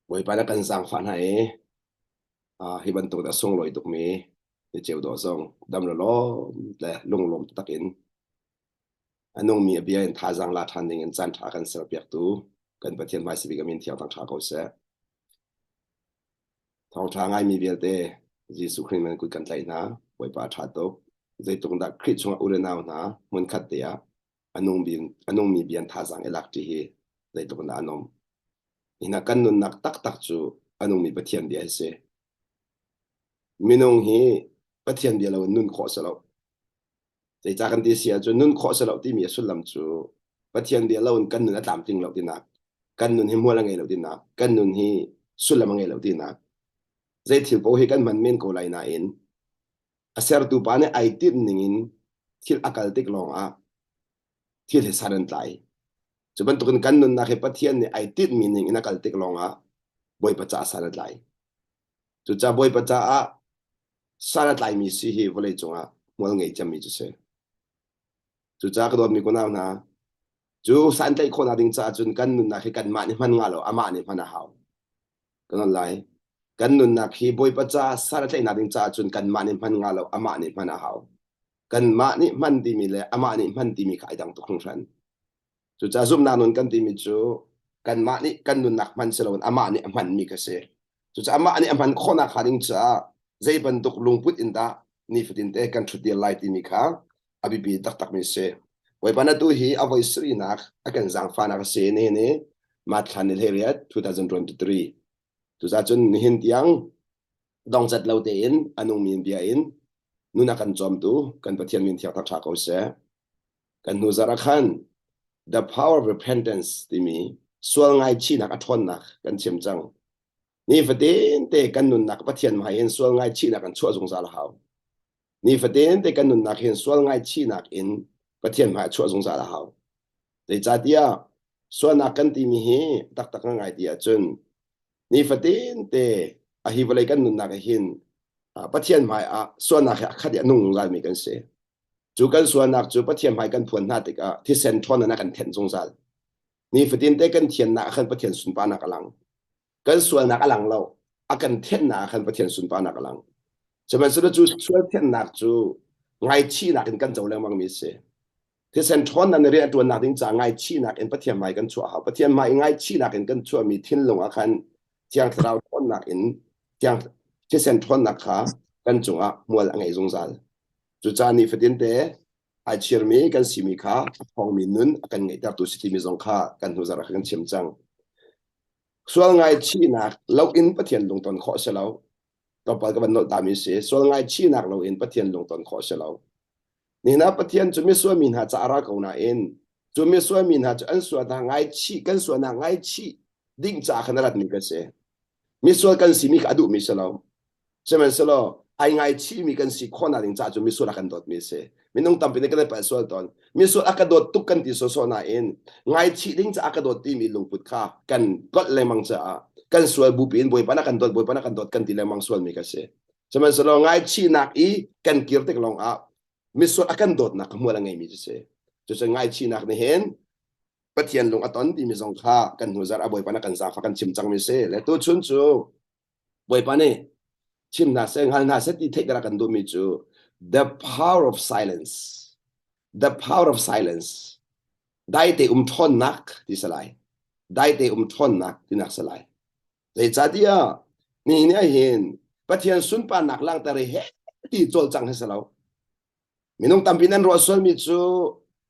buổi pana kan sang phan hai hi ban tu da song loi tuk mi ni cheu do song dam lo le lung takin anong mi bia in tha jang la than ding in chan tha kan ser piak tu kan pathian mai sibi gamin thiaw tang tha ko se thong tha ngai mi bia te jisu khin man ku kan tlai na buổi pa tha to zai tung da khrit chung ure naw na mun khat te ya anong mi bian tha jang elak ti hi zai tung na anom ina kan nun nak tak chu anong mi pathian dia se minong hi pathian dia lo nun kho sa lo zai cha kan ti sia chu nun kho sa lo ti mi su lam chu pathian dia lo kan nun atam ting lo ti na kan nun hi mo la ngai lo ti na kan nun hi su lam ngai lo ti na zai thil po hi kan man men ko lai na in aser tu pa ne ai tin ningin thil akal tik long a thil he saran tlai chu ban tu kan nun na he pathian ne ai tin meaning in akal tik long a boy pa cha saran tlai chu cha boy pa cha a sarat lai mi si hi volei chunga mol ngei cham mi chu se chu cha ka dot mi ko na na chu san tai kho na ding cha chun kan nun na khi kan ma ni man nga lo ama ni man a hau kan lai kan nun na khi boy pa cha sarat lai na ding cha chun kan ma ni man nga lo ama ni man a hau kan ma ni man ti mi le ama ni man ti mi khai dang to khong ran chu cha zum na nun kan ti mi chu kan ma ni kan nun nak man se lo ama ni man mi ka se chu cha ama ni man kho na kha ding cha zai ban tuk lungput in da ni fitin te kan thuti light mi kha abi bi tak mi se wai bana tu hi avoi sri nak akan zang fa nak se ne mat khan il heriat 2023 tu za chun hin tiang dong chat lo te in anung min bia in nuna kan chom tu kan pathian min thiak thak ko se kan nu zara khan the power of repentance ti mi sual ngai chi nak athon nak kan chem chang ni fatin te kan nun nak pathian mai in sual ngai chi nak kan chua jong za la hau ni fatin te kan nun nak hin sual ngai chi nak in pathian mai chua jong za la hau te cha tia sual nak kan ti mi hi tak ngai tia chun ni fatin te a hi volai kan nun nak hin pathian mai a sual nak kha dia nung la mi kan se chu kan sual nak chu pathian mai kan phuan na te ka thi sen thon na kan then jong za ni fatin te kan thian na khan pathian sun pa na ka lang kan sual nak alang lo akan thiên na kan pathian sun pa nak alang seban su chu sual thiên nak chu ngai chi nak kan chau lang mang mi se thế sen thon na re tu na ding cha ngai chi nak en pathian mai kan chu ha pathian mai ngai chi nak kan chu mi thin long akan chiang thau thon nak in chiang thế sen thon nak kha kan chu a mual angai zong zal chu cha ni fatin te ai chir mi kan si mi kha hong mi nun akan ngai ta tu si mi zong kha kan hu zara kan chem chang sual ngai chi nak lo in pathian lung ton kho se lo to pa ka ban no ta mi se sual ngai chi nak lo in pathian lung ton kho se lo ni na pathian chu mi suwa min ha cha ra ko na in chu mi suwa min ha chu an suwa da ngai chi kan suwa na ngai chi ding cha khan rat ni ka se mi suwa kan si mi ka du mi se lo se man se lo ai ngai chi mi kan si kho na ding cha chu mi suwa kan dot mi se mi nong tam pi ne ka pa sual ton mi suwa akadot tuk kan ti so na in ngai chi ding cha akadot ti mi lung put kha kan got le mang cha kan sual bu pin boy pana kan dot kan ti le mang sual mi ka se seman so ngai chi nak i kan kir tek long a mi sual akan dot nak mo la ngai mi se so ngai chi nak ne hen pathian lung aton ti mi zong kha kan hu zar a boy pana kan za fa kan chim chang mi se le tu chun chu boy pane chim na se ngal na se ti thek ra kan do mi chu the power of silence the power of silence dai te thon nak ti salai dai te thon nak ti nak salai le cha dia ni ne hin pathian sun pa nak lang ta re he ti chol chang he salo minong tampinan ro sol mi chu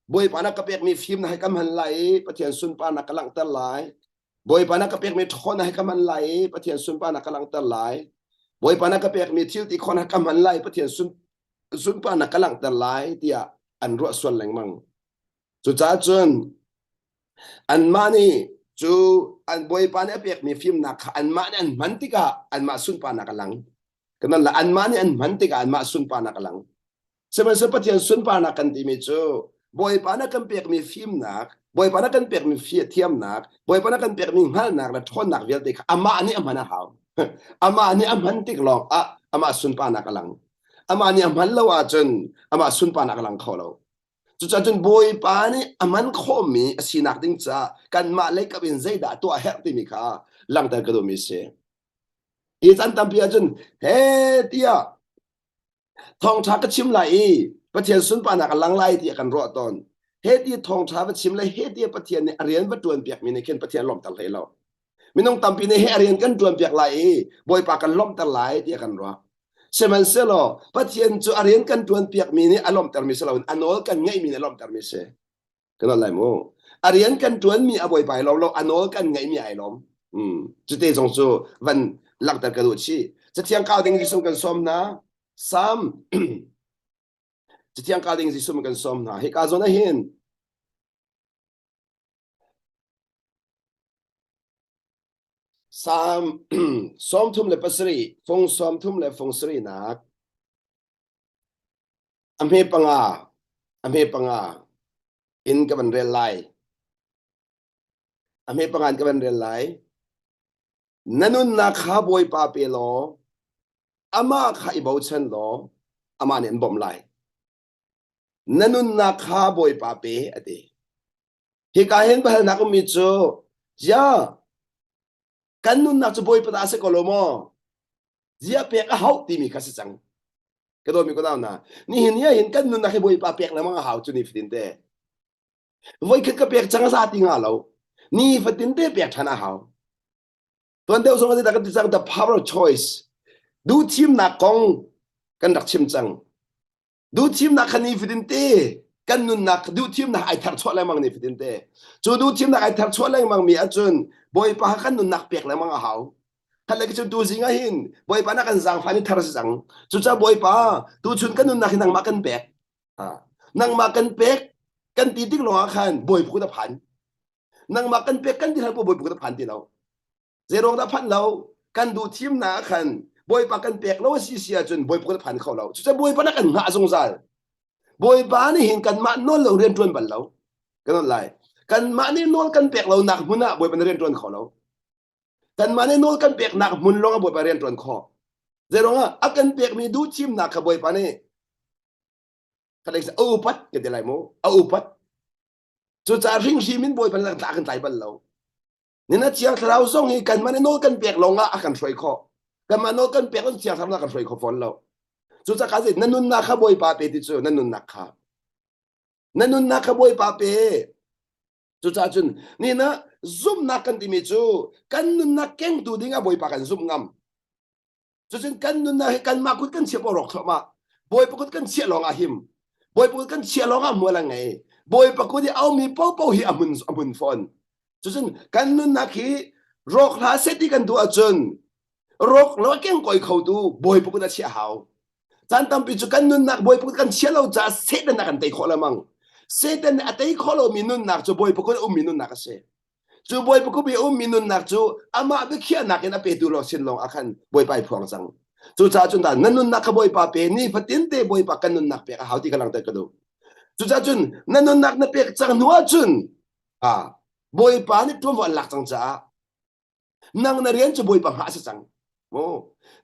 boy pa na kapek mi film na kam han lai pathian sun pa nak lang ta lai boy pa na kapek mi thon na kam han lai pathian sun pa nak lang ta lai boy pa na kapek mi thil ti khon kam han lai pathian sun pa nak lang ta lai tia an ro sol leng mang chu cha chun an mani chu an boy pa na pek mi film nak an ma an mantika an ma sun pa nak lang kanan la an mani an mantika an ma sun pa nak lang seban sepatian sun pa nak kan ti mi chu boy pa na kan pek mi film nak boy pa na kan pek mi thiam nak boy pa na kan pek mi hal nak la thon nak vel te ama ni amana haw ama ni aman tik long a ama sun pa nak lang ama ni aman lo a chun ama sun pa nak lang kho lo chu cha chun boy pa ni aman kho mi asinak ding cha kan ma le ka bin zai da to a her ti mi kha lang ta ka do mi se i chan tam pia chun he tia thong tha ka chim lai pathian sun pa na ka lang lai ti kan ro ton he ti thong tha ba chim lai he ti pathian ne arian ba tuan piak mi ne ken pathian lom tal lai lo minong tampi ne he arian kan tuan piak lai boy pa kan lom tal lai ti kan ro seman selo pathian chu arian kan tuan piak mi ne alom tar mi selo anol kan ngai mi ne lom tar mi se kan lai mo arian kan tuan mi aboy pai lo lo anol kan ngai mi ai lom chu te jong chu van lak tar ka du chiจะเที่ยงก้าวดิ่งที่สุ่มกันซ้อมนะซ้ำจะเที่ยงก้าวดิ่งที่สุ่มกันซ้อมนะให้ก้าวโซนเห็นซ้ำซ้อมทุ่มเลยปัสรีฟงซ้อมทุ่มเลยฟงสรีนักอเมปังอาอินกับมันเรียนไลอเมปังอากับมันเรียนไลนั่นนุ่นนักข้าบอยปาเปโลอามาข้าอิบาวเชนโลอามาเนี่ยบ่มไลนั่นนุ่นนักข้าบอยปาเปอดีที่การเห็นไปนักมิจูจ้ากันนุ่นนักจะบอยปาเสกโลโมจ้าเปียกเขาตีมีข้าศึกจังก็โดนมีก็ได้นะนี่เห็นเนี่ยเห็นกันนุ่นนักให้บอยปาเปียกแล้วมั้งเขาจุนี่ฟินเต้ไว้คือก็เปียกจังซาติงาเรานี่ฟินเต้เปียกชนะเขาตอนเดียวสมัยที่ตะกันที่จัง the power of choice ดูทีมนักกองกันดักชิมจังดูทีมนักคันนี้ฟินเต้กันนุ่นนักดูทีมนักไอทักชั่วอะไรมั่งนี่ฟินเต้จูดูทีมนักไอทักชั่วอะไรมั่งมีอาจุนบอยปากันนุ่นนักเปียกแล้วมั่งเขาถ้าเล็กจะดูสิงห์หินบอยปานักกันสังฟันนี่ทาร์สังจูจ้าบอยปาดูชุนกันนุ่นนักนังมากันเปียกนังมากันเปียกกันตีติ๊กลงอาคารบอยพูดพันนังมากันเปียกกันที่ทางบอยพูดพันที่เราเจรองตาพันเรากันดูทีมนักขันบอยปากันเปียกแล้วว่าเสียจนบอยพูดพันเขาเราจูจ้าบอยปานักกันหาสงสารบอยปานี่เห็นกันมาโน่นเราเรียนจวนบันเรากันนั่นไรกันมานี่โน่นกันเปียกเราหนักมุนอ่ะบอยปาเรียนจวนเขาเรากันมานี่โน่นกันเปียกหนักมุนลงอ่ะบอยปาเรียนจวนเขาเจรองอ่ะกันเปียกมีดูทีมนักกับบอยปานี่เขาเรียกเอาอุปัตกันที่ไรโมเอาอุปัตจูจ้าริงชีมินบอยปานักตากันใจบันเรานี่นะเชียงเราส่งให้กันมานี่โน่นกันเปียกลงอ่ะกันช่วยเขากันมาโน่นกันเปียกก็เชียงทำนักกันช่วยเขาฝนเราจูจ้าการสินั่นนุ่นนักขบอยปาเปติจูนั่นนุ่นนักข้านั่นนุ่นนักขบอยปาเปจูจ้าจุนนี่นะซุ่มนักกันที่มีจูกันนุ่นนักเก่งตัวดิ้งอ่ะบอยปากันซุ่มงำจูจุนกันนุ่นนักกันมาคุยกันเชี่ยปรกทมาบอยปาคุยกันเชี่ยลองอาหิมบอยปาคุยกันเชี่ยลองอามัวละไงบอยปาคุยที่เอามีเป้าเป้าhiอามุนฟอนจูจุนกันนุ่นนักฮีรกหาเสติกันตัวจุนรกแล้วเก่งก่อยเขาดูบอยปาคุยจะเชี่ยหาวจันทำปิจุกันนุ่นนักบอยพูดกันเชี่ยวเราจะเสด็จนักกันเตะขอละมั้งเสด็จนักเตะขอเรามีนุ่นนักจูบอยพูดกันมีนุ่นนักเสจูบอยพูดกันมีนุ่นนักจูอามาไปเขียนนักกันไปดูเราสินลงอาคันบอยไปพวงจังจูจ้าจุนตานั่นนุ่นนักขบอยปาเปนี่พัดเต็นเตบอยปากันนุ่นนักเปะเขาที่กำลังเตะกระดูจูจ้าจุนนั่นนุ่นนักนั่นเปะจังหัวจุนบอยปานี่ตัววันหลักจังจ้านั่งนักเรียนจูบอยปาหาสังโอ้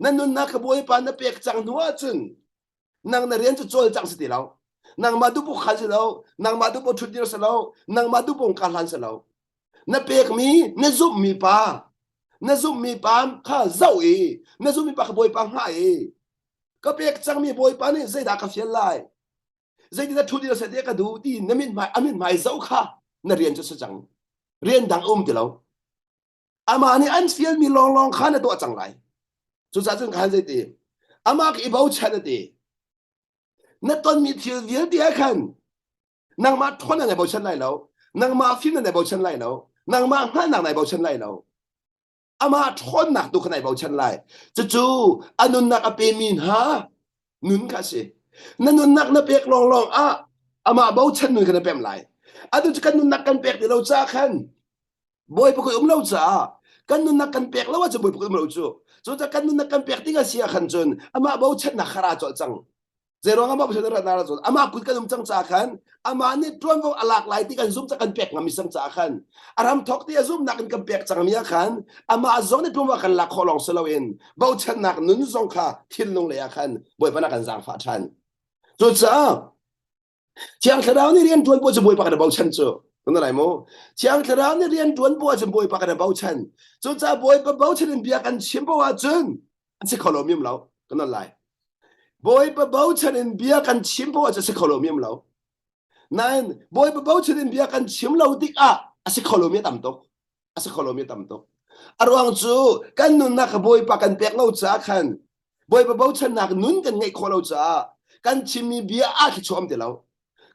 นั่นนุ่นนักขบอยปานั่นเปะจังหัวจุนนางนาเรียนจะโจลจังสิติเรานางมาดูบุคคลสิเรานางมาดูบุชุดเดียวสิเรานางมาดูบุงการลันสิเรานั่นเปียกมีนั่นซุมมีปานั่นซุมมีปาข้าเจ้านั่นซุมมีปาขบอยปาหายก็เปียกจังมีบอยปานี่ใจดักกับเสียไล่ใจที่นั่นชุดเดียวเสียเดียก็ดูที่นั่นมินไม่อามินไม่เจ้าข้านั่นเรียนจะจังเรียนดังติเราอามานี่อันเฟียลมีลองข้าในตัวจังไรสุดท้ายจึงขันใจตีอามาอีบ่าวเชนตีนั่นตอนมีทีเดียวเดียวกันนางมาทวนในบ่าวชันไล่แล้วนางมาฟินในบ่าวชันไล่แล้วนางมาห้านางในบ่าวชันไล่แล้วอามาทวนนักตัวขนาดบ่าวชันไล่จู่อนุนักอเปมินฮะนุนข้าสินั่นนุนนักนับเปกลองอามาบ่าวชันนุนขนาดเป็นไรอนุจะกันนุนนักกันเปกเดี๋ยวเราจ้าขันบ่อยปกติเราจ้ากันนุนนักกันเปกแล้วว่าจะบ่อยปกติเราจู่จะกันนุนนักกันเปกที่ก็เสียขันจนอามาบ่าวชันนักขราจจังเจรองอามาผู้ชายนาราจนอามาคุยกันจังจ้าขันอามานี่ตรวจว่าหลากหลายที่กันซุ่มจะกันเปียกงามิสังจ้าขันอารามทอกที่ซุ่มนักกันเปียกจังมีขันอามาจงนี่ตรวจว่ากันหลักขอลองสลาวินบ่าวชันนักนุนจงค่ะทิ้งลงเลยขันบ่อยปนักกันจังฟ้าชันจู่จ้าเชียงสระนี่เรียนตรวจว่าจะบ่อยปนักกันบ่าวชันจู่ con lại mô chiang thở ra riêng chuẩn bùa chân bồi bạc cái bảo chân chú cha bồi bảo chân biaกันชิมบว่าchânอันสิขลุ่มยิ่งแล้วcon lại bồi bảo chân biaกันชิมบว่าจะสิขลุ่มยิ่งแล้วนั่นบอยบ่าวเชิญเบียกันชิมเราดิกอาศัยขลุ่มยิ่งต่ำตกอาศัยขลุ่มยิ่งต่ำตกอารวงจูกันนุนนักบอยปากกันเปียกเราจ้าขันบอยบ่าวเชิญนักนุนกันไงขอเราจ้ากันชิมมีเบียอาคิดชมเดียว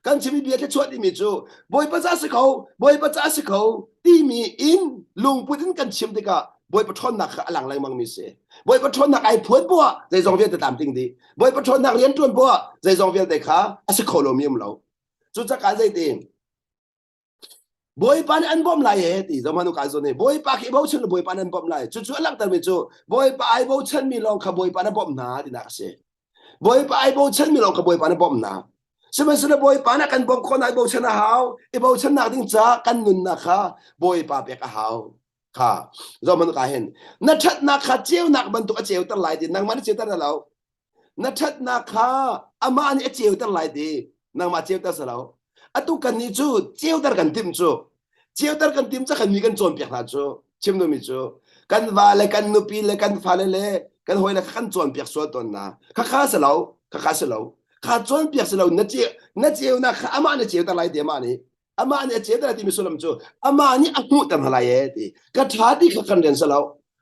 กันชิมมีเบียแค่ชวดที่มีจูบอยประจ้าสิเขาบอยประจ้าสิเขาที่มีอินลุงพูดถึงกันชิมดิกะบอยประทนนักหลังไรมั่งมีเสียบอยประทนนักไอ้พวนบัวใจจงเวียนแต่ตามจริงดีบอยประทนนักเลี้ยงจวนบัวใจจงเวียนแต่ขาอาศัยขลุ่มยิ่งเราจุดจากการใจดีบอยปานอันบอมไล่เหตุสมัยนู้นการส่วนนี้บอยปากอีบ่าวเชิญบอยปานอันบอมไล่จุดหลังแต่ไม่จูบอยปากอีบ่าวเชิญมีลองขบอยปานอันบอมนาที่นักเสียบอยปากอีบ่าวเชิญมีลองขบอยปานอันบอมนาสมัยนั้นบอยปานกันบอมคนอีบ่าวเชิญหาวอีบ่าวเชิญนักดิ้งจ้ากันนุนนะคะบอยปากเปียกหาวค่ะสมัยนู้นการเห็นนัดชัดนักข้าเจียวนักบรรทุกเจียวตั้งหลายดีนักมันเจียวตั้งแล้วนัดชัดนักข้าอามาอันเจียวตั้งหลายดีนักมาเจียวตั้งแล้วอะตุกันนี่จูเจียวตั้งกันทิมจูเจียวตั้งกันทิมจะกันมีกันโจมเปียกหาจูชิมดูมิจูกันวาเลกันนุปีเลกันฟาเลเลกันหอยเลกันโจมเปียกส่วนตัวน่ะข้าเสลาข้าเสลาข้าโจมเปียกเสลานัดเจียวนักอามาอันเจียวตั้งหลายดีมานี่อามาอันเจียวตั้งที่มีส่วนลำจูอามาอันนี้อักมุตั้งหลายดีกัดชาติข้ากันเรียนเสลา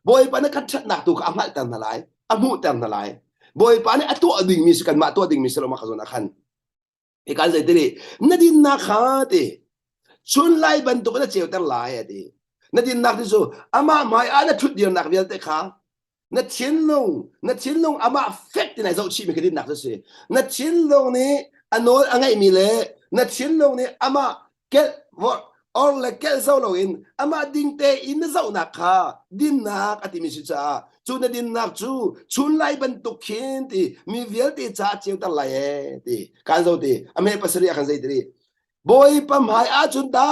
บอยปานกัดชัดนักตุกอามาตั้งหลายอักมุตั้งหลายบอยปานอัตัวดิ่งมีสกันมาตัวดิ่งมีสลามาข้าส่วนนักขันอีกการใจดีนัดินนักข้าดีชุนไล่บรรทุกนัดเจียวตั้งหลายดีนัดินนักที่สุอามาหมายอันนั้นชุดเดียวนักเวียนแต่ข้านัดชินลงอามาเฟกที่ไหนจะชีมีคดีนักที่สุนัดชินลงนี่อันโน้นอันไงมีเลยนัดชินลงนี่อามาเกลวอร์ออลเลเกลเจ้าลงอินอามาดิ้งเตอินเจ้านักข้าดินนักอธิมิสิจ้าจูนัดินนักจูชุนไล่บรรทุกขินที่มีเวียนที่จ้าเจียวตั้งหลายที่การเจ้าที่อเมริกาเสียกันใจดีบอยปั๊มหายอาจุนได้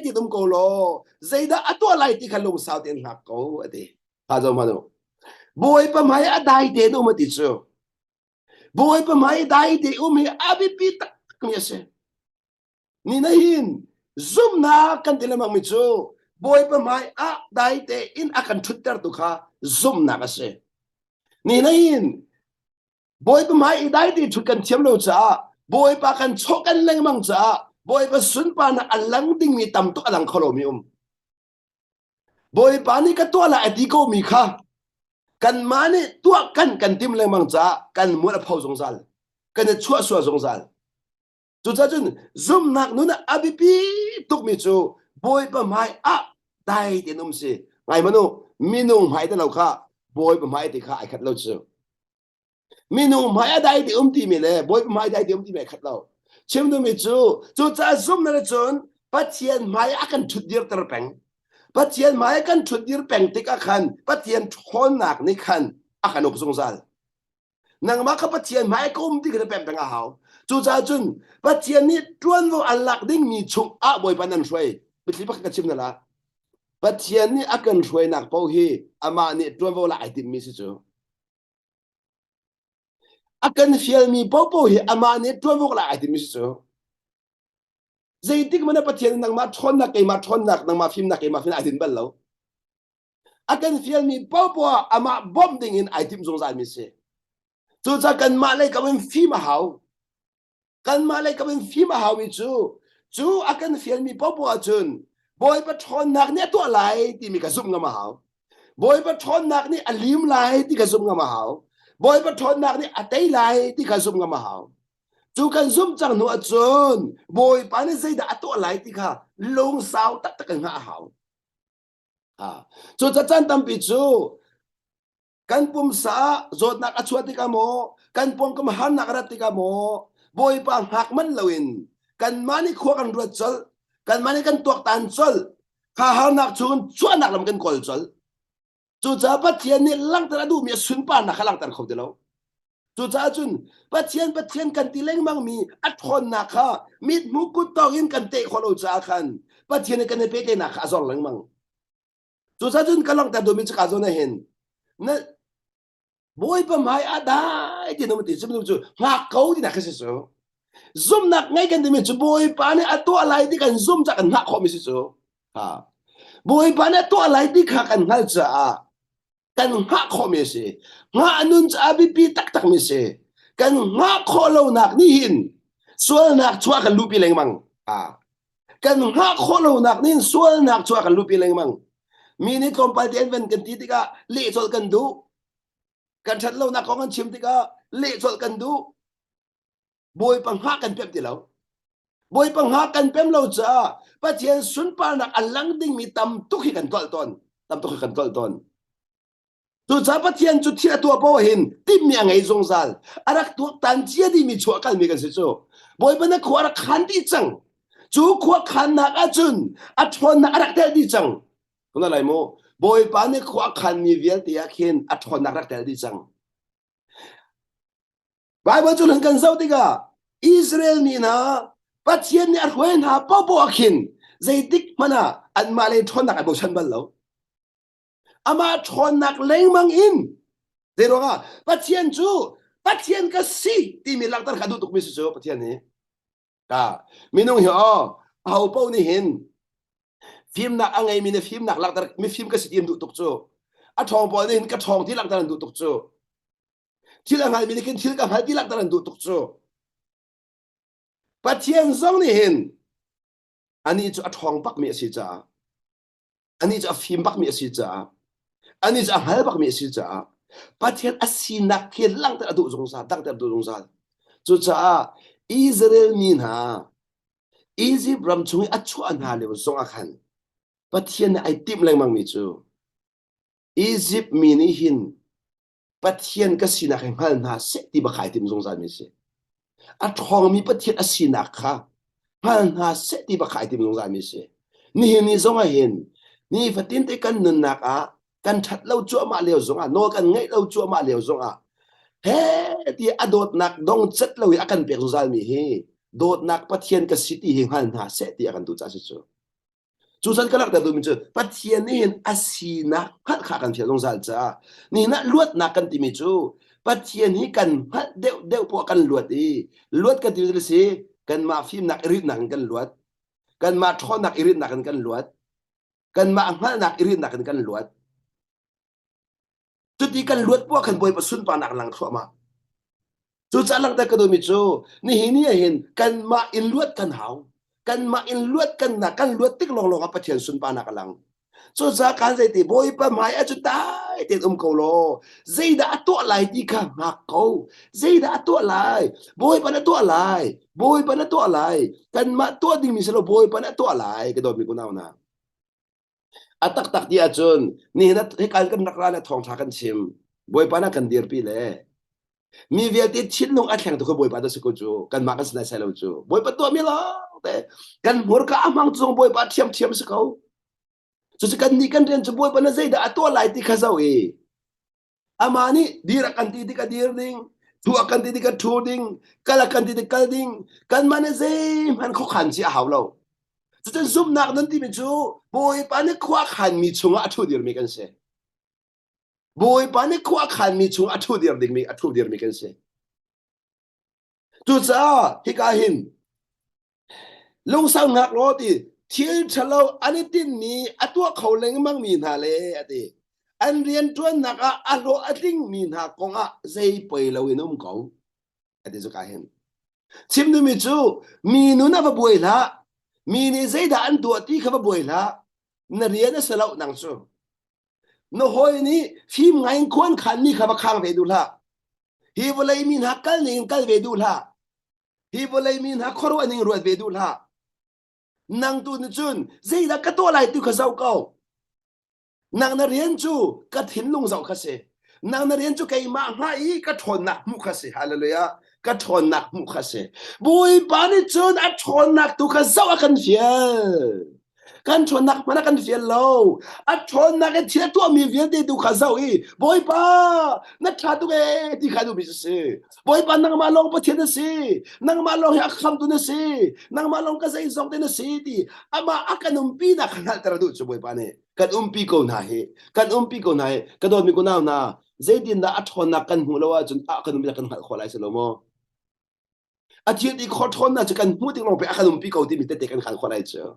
ที่ตุ้มโกโลใจได้อัตัวไล่ที่ขลุ่มสาวเตียนหักเขาที่ข้าเจ้ามาดูบอยปั๊มหายอาได้ที่ตุ้มมาติดเชื้อบอยปั๊มหายได้ที่ให้อาบิปิตก็มีเสียนี่นะฮินซุ่มนักกันที่ละมังมิจูบอยปั๊มหายอาได้ที่อินอากันชุดเตอร์ตุข้าซุ่มนักเสียนี่นะฮินบอยปั๊มหายได้ที่ชุดกันเทียมโลจ้าบอยปากันชกกันเล่งมังจ้าบอยปะสุนปานะอัลลังดิ้งมีตั้มตุกอัลลังขลุ่มมีบอยปานี่ก็ตัวละอดีโกมีค่ะกันมานี่ตัวกันทิมเลยมังจ้ากันมัวละเผาสงสารกันจะชั่วสงสารจุดจุดซุ่มนักนู้นอาบิปีตุกมีจูบอยปะไม่ได้เดี๋ยวนุ่มสิไงมันนู้มีนุ่มหายแต่เราค่ะบอยปะไม่ติค่ะไอ้ขัดเราจูมีนุ่มหายได้เดี๋ยวตีมีเลยบอยปะไม่ได้เดี๋ยวตีมีขัดเราเชื่อมดูมิจูจุดจะซุ่มนั่นจนปัจเจียนไม่อากันชุดเดียวตระแปงปัจเจียนไม่อากันชุดเดียวแปงติกอาคันปัจเจียนทนหนักนี่คันอากันอุปสงสารนังมาขับปัจเจียนไม่ก็ที่กระแปงต่างหากจุดจะจนปัจเจียนนี่จวนว่าอันหลักดิ้งมีชุกบอยปานันช่วยไปที่พักกระชิมนั่นละปัจเจียนนี่อากันช่วยหนักเป้าฮีอามานี่จวนว่าละไอติมมีสิจูakan fiel mi popo hi amane tuwa la ati mi so zaitik mana pathian nang ma thon na kai ma thon nak nang ma phim na kai ma phim atin bal lo akan fiel mi popo ama bom ding in item zong za mi se chu cha kan ma lai ka ben fi ma hau kan ma lai ka ben fi ma hau mi chu akan fiel mi popo achun boy pa thon nak ne to lai ti mi ka zum nga ma hau boy pa thon nak ni alim lai ti ka zum nga ma hau boi pa thon nak ni atay lai ti ka zum nga mahau chu kan zum chang nu achun boi pa ni zai da ato lai ti kha long sao tak tak nga hau chu cha chan tam pi chu kan pum sa zot nak achua ti ka mo kan pom kam han nak ra ti ka mo boi pa hak man lawin kan mani kho kan ru chal kan mani kan tok tan chal kha han nak chun chuan nak lam kan kol chal chú cha bắt thiên ni lang tara du mi sun pa na khalang tar khâu de lo chú cha chun bắt thiên kan ti leng mang mi at khon na kha mit mu ku to in kan te kholo cha khan bắt thiên kan pe ke na kha zol lang mang chú cha chun kalang ta du mi cha zo na hen na boy pa mai ada ti no ti sim chu ha kau ti na kha so zoom nak ngay kan dimi chu boy pa ne ato alai di kan zoom cha kan na kho mi si chu ha boy pa ne to alai di kha kan hal cha kan ha kho mi si nga anun cha bi pi tak tak mi si kan nga kho lo nak ni hin sual nak chua kan lu pi leng mang kan nga kho lo nak nin sual nak chua kan lu pi leng mang mi ni kompal ti ven kan ti ka le chol kan du kan that lo nak ko kan chim ti ka le chol kan du boy pang ha kan pem ti lo boy pang ha kan pem lo cha pa thian sun pa nak alang ding mi tam tu khi kan tol ton tam tu khi kan tol ton tu cha pa thian chu thia tu po hin tim mi angai zong zal arak tu tan chia di mi chua kal mi kan se chu boy pa na khwar khan ti chang chu khwa khan nak a chun a thon na arak tel di chang kuna lai mo boy pa ne khwa khan mi vial ti a khin a thon na arak tel di chang Bible chu kan zau ti ga Israel ni na pa thian ni a hwen ha po po khin zai dik mana an ma le thon nak a bo chan bal lo ama thon nak leng mang in de ro ga pa thian ka si ti mi lak tar khadu tuk mi su chu pa thian ni ka minung hi o au po ni hin phim nak angai mi ne phim nak lak tar mi phim ka si tim du tuk chu a thong po ni hin ka thong ti lak tar du tuk chu ti lang hai mi ne kin ti ka hai ti lak tar du tuk chu pa thian zong ni hin ani chu a thong pak mi si cha ani chu a phim pak mi si cha ani chu a hal pak mi si cha pa thian a si nak khi lang tar du zong sa tak tar du zong sa chu cha Israel ni na Egypt ram chung a chu an ha le zong a khan pa thian ai tim lang mang mi chu Egypt mi ni hin pa thian ka si na khan hal na se ti ba khai tim zong sa mi se a thong mi pa thian a si na kha hal na se ti ba khai tim zong sa mi se ni hin ni zong a hin ni fatin te kan nun nak a kan that lo chu ma le zong a no kan ngai lo chu ma le zong a he ti adot nak dong chat lo ya kan pe zong sa mi he dot nak pa thian ka city hi hal na se ti akan tu cha se chu chu san kalak da du mi chu pa thian ni hin asina khat kha kan thia zong sa cha ni na luat na kan ti mi chu pa thian hi kan hat deu deu po kan luat i luat ka ti se kan ma phim nak rit nak kan luat kan ma thon nak irit nak kan luat kan ma hal nak irit nak kan luat tu ti kan luat po kan boy pa sun pa nak lang thwa ma chu cha lang ta ka do mi chu ni hi ni hin kan ma in luat kan hau kan ma in luat kan na kan luat tik long long pa thian sun pa nak lang chu cha kan zai ti boy pa mai a chu tai te ko lo zai da to lai ti ka ma ko zai da to lai boy pa na to lai boy pa na to lai kan ma to ding mi se lo boy pa na to lai ka do mi ko na atak tak dia chun ni na he kan nak ra na thong tha kan chim boy pa na kan dir pi le mi vial ti chin nong a thang to ko boy pa da se ko chu kan ma kan sa sai lo chu boy pa to mi lo te kan mur ka amang chu boy pa thiam thiam se ko chu kan ni kan ren chu boy pa na zai da ato lai ti kha zau e amani dira kan ti ka dir ding thu kan ti ka thu ding kala kan ti kal ding kan ma na zai man kho khan chi a haw lo chu chen zum nak nan ti mi chu boy pa na khwa khan mi chunga a thu dir mi kan se boy pa ne khwa khan mi chung athu dir ding mi athu dir mi kan se tu cha hi ka hin long sang ngak lo ti thil thalo ani tin mi atwa khau leng mang mi na le ati an rian tuan naka alo ating mi na konga zai poi lo inum ko ati zu ka hin chim nu mi chu mi nu na ba boi la mi ni zai da an tu ti kha ba boi la na rian na salo nang chu no hoi ni phim ngai khon khan ni kha ba khang ve du la hi volai min ha kal ning kal ve du la hi volai min ha khoro aning ruat ve du la nang tu ni chun zai da ka to lai tu kha zau ko nang na rian chu ka thin lung zau kha se nang na rian chu kai ma ha i ka thon nak mu kha se hallelujah ka thon nak mu kha se bui pa ni chun a thon nak tu kha zau kan fiel kan thon nak mana kan fiel lo a thon nak e thia tu mi fiel de tu kha zau i bui pa na tha tu e ti kha du bi se bui pa nang ma long pa thia na se nang ma long ya kham tu na se nang ma long ka sai zong de na se ti ama akanum pi na khanal tara du chu bui pa ne kan pi ko na he kan pi ko na he ka do mi ko na zai din da a thon nak kan hu lo wa chun a kan mi kan khol ai se lo mo อาทิตย์ที่ขอทนนะจะกันพูดถึงลงไปอาขนมปีเก่าที่มีแต่เด็กกันขันคนไรเจอ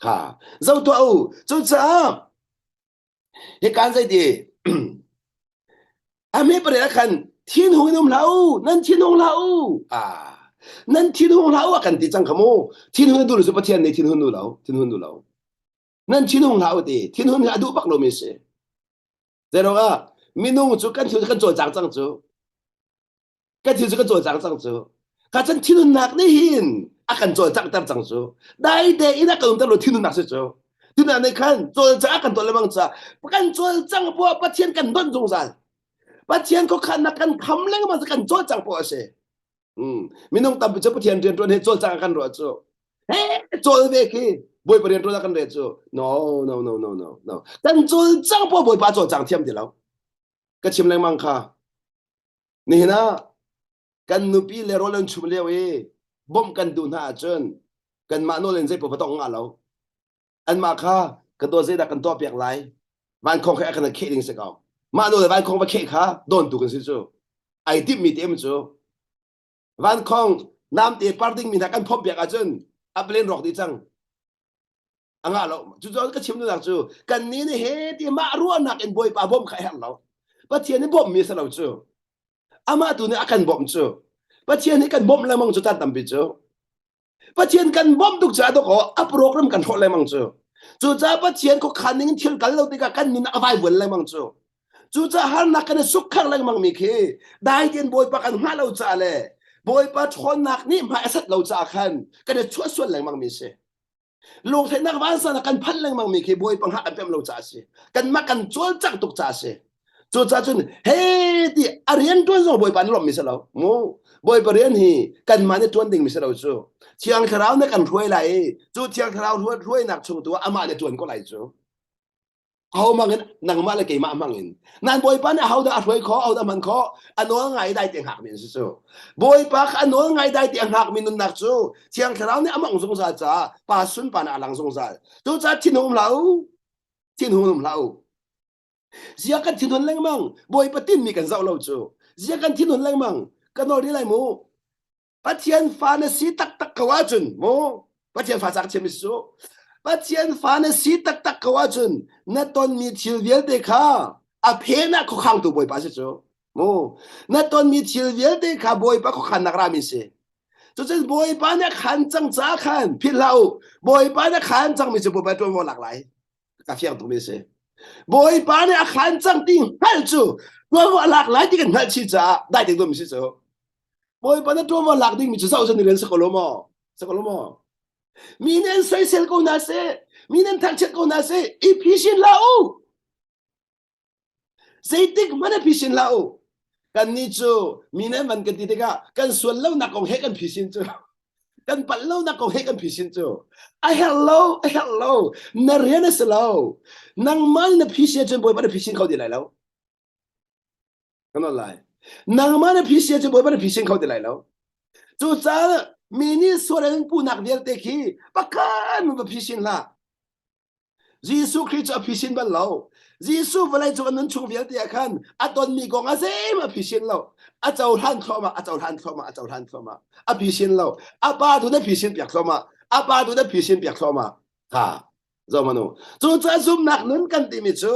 ค่ะเจ้าตัวเจ้าจ้าเหตุการณ์ใจดีอาไม่ประเดี๋ยวกันทิ้นหงนมเหลานั่นทิ้นหงเหลาอ่านั่นทิ้นหงเหลากันที่จังขโมทิ้นหงดูหรือสุปเทียนในทิ้นหงดูเหลาทิ้นหงดูเหลานั่นทิ้นหงเหลาดีทิ้นหงอดูปักโลมิเสแต่เราอ่ะมีนุ่งจุกันที่กันโจจังจังจูกันที่กันโจจังจังจูกันฉันทิ้นหงหนักนี่หินakan jual cak tar cang su dai de ina kan tar lo tinu nak se chu tinu ne kan jual cak akan tol lemang cha kan jual cang po patien kan don jong san patien ko kan nak kan kham leng ma kan jual cang po se minong tam pe patien rian ton he jual cang kan ro chu he jual ve ki boy patien ton kan re chu no no no no no no kan jual cang po boy pa jual cang thiam de lo ka chim leng mang kha ni na kan nupi le ro len chum le weบ่มกันดูหน้าจนกันมาโน่นเล่นใจปกติงานเราอันมาค่ะกันตัวเสียดกันตัวเปียกไหลวันคงแค่กันเคดิ้งสักเอามาโน่นวันคงมาเคค่ะโดนดูกันสิจูไอทิมมีเต็มจูวันคงน้ำเตียปาร์ติ้งมีนักกันพบเปียกจนอัปเลนรอกดีจังอ่างเราจู่ๆก็ชิมดูหนักจูกันนี้เนี่ยเฮ้ที่มารัวหนักเอ็นบอยป้าบ่มใครเห็นเราปัจเจียนี่บ่มมีสเราจูอามาตัวนี้อากันบ่มจูปัจเจียนี่กันบ่มแล้วมังจุดตัดตั้มปิจูปัจเจียนกันบ่มทุกชาติก็อัปโรกรมกันโหเลยมังจูจู่จ้าปัจเจียนก็ขันนิ่งเที่ยวกันเราติกันนินอภัยวนเลยมังจูจู่จ้าหันนักกันสุขขังเลยมังมีเคได้เดินบอยปากันหาเราจ้าเลยบอยปาชนนักนี่มาสัตเราจ้าขันกันช่วยส่วนเลยมังมีเสลูกเทนักวันสนักกันพันเลยมังมีเคบอยปังหากันเป็นเราจ้าเสกันมากันจวลจังตุกจ้าเสจู่จ้าจนเฮ้ที่อารียนตัวเราบอยปันลมมีเสเราโมบอยปาเรียนฮีกันมาในตัวดิ่งมีเสเราจูเชียงคราวเนี่ยกันช่วยไรจู่เชียงคราวช่วยหนักชงตัวอามาเนี่ยจวนก็ไรจู่เอามาเงินนังมาเลยเกี่ยมามั่งเงินนั่นบอยป้าเนี่ยเอาแต่ช่วยขอเอาแต่มันขออันนู้นไงได้เตียงหักมินจู่บอยป้าอันนู้นไงได้เตียงหักมินนุ่นนักจู่เชียงคราวเนี่ยอามั่งสงสารจ้าป้าสุนป้าเนี่ยหลังสงสารจู่จ้าทิ้งหุ่มเหลาทิ้งหุ่มเหลาเสียกันทิ้งหุ่นแรงมั่งบอยป้าติ้นมีกันเจ้าเหลาจู่เสียกันทิ้งหุ่นแรงมั่งกันนอดีไรมูปัจเจียนฟ้าเนี่ยสีตักตักกว่าจุนโมปัจเจียนฟ้าจากเชมิสุปัจเจียนฟ้าเนี่ยสีตักตักกว่าจุนนั่นตอนมีทิลเวียลเด็กค่ะอาเพน่ะเขาขังตัวบอยป้าสิจูโมนั่นตอนมีทิลเวียลเด็กค่ะบอยป้าเขาขันนักรามิเสจุดบอยป้าเนี่ยขันจังจ้าขันพิลาบอยป้าเนี่ยขันจังมิเสบอยป้าตัวมันหลากหลายกาเฟียงตัวมิเสบอยป้าเนี่ยขันจังติ้งฮัลจูตัวมันหลากหลายที่กันฮัลชิจ้าได้ถึงตัวมิเสจูบอยปานตัวมันหลักดิ่งมีจุดเศร้าจนเรียนสกอลมอสกอลมอมีเน้นใส่เซลกูน่าเซมีเน้นทักเช็ดกูน่าเซอีพิชินลาอูเซติกมันพิชินลาอูกันนี่จูมีเน้นมันกันติดกันส่วนเล่านักของเฮกันพิชินจูกันปัลเล่านักของเฮกันพิชินจูไอ้ฮัลโหลไอ้ฮัลโหลนาเรียนสิลานังมันน่ะพิชินจนบอยปานพิชินเขาดีไรแล้วกันอะไรนางมันพิเศษจะบอกว่าพิเศษเขาได้แล้วจู่จ้ามีนี่ส่วนหนึ่งผู้นักเรียนเด็กที่ปากกันมันพิเศษละยิสุคริสต์พิเศษบ้านเรายิสุเวลาจะนั้นช่วงเรียนเด็กกันอาตอนมีกองอาเซมาพิเศษเราอาเจ้าท่านเข้ามาอาเจ้าท่านเข้ามาอาเจ้าท่านเข้ามาอาพิเศษเราอาป้าดูได้พิเศษเปียกเข้ามาอาป้าดูได้พิเศษเปียกเข้ามาค่ะจอมาโนจู่จ้าซุ่มนักนั้นกันที่มิจู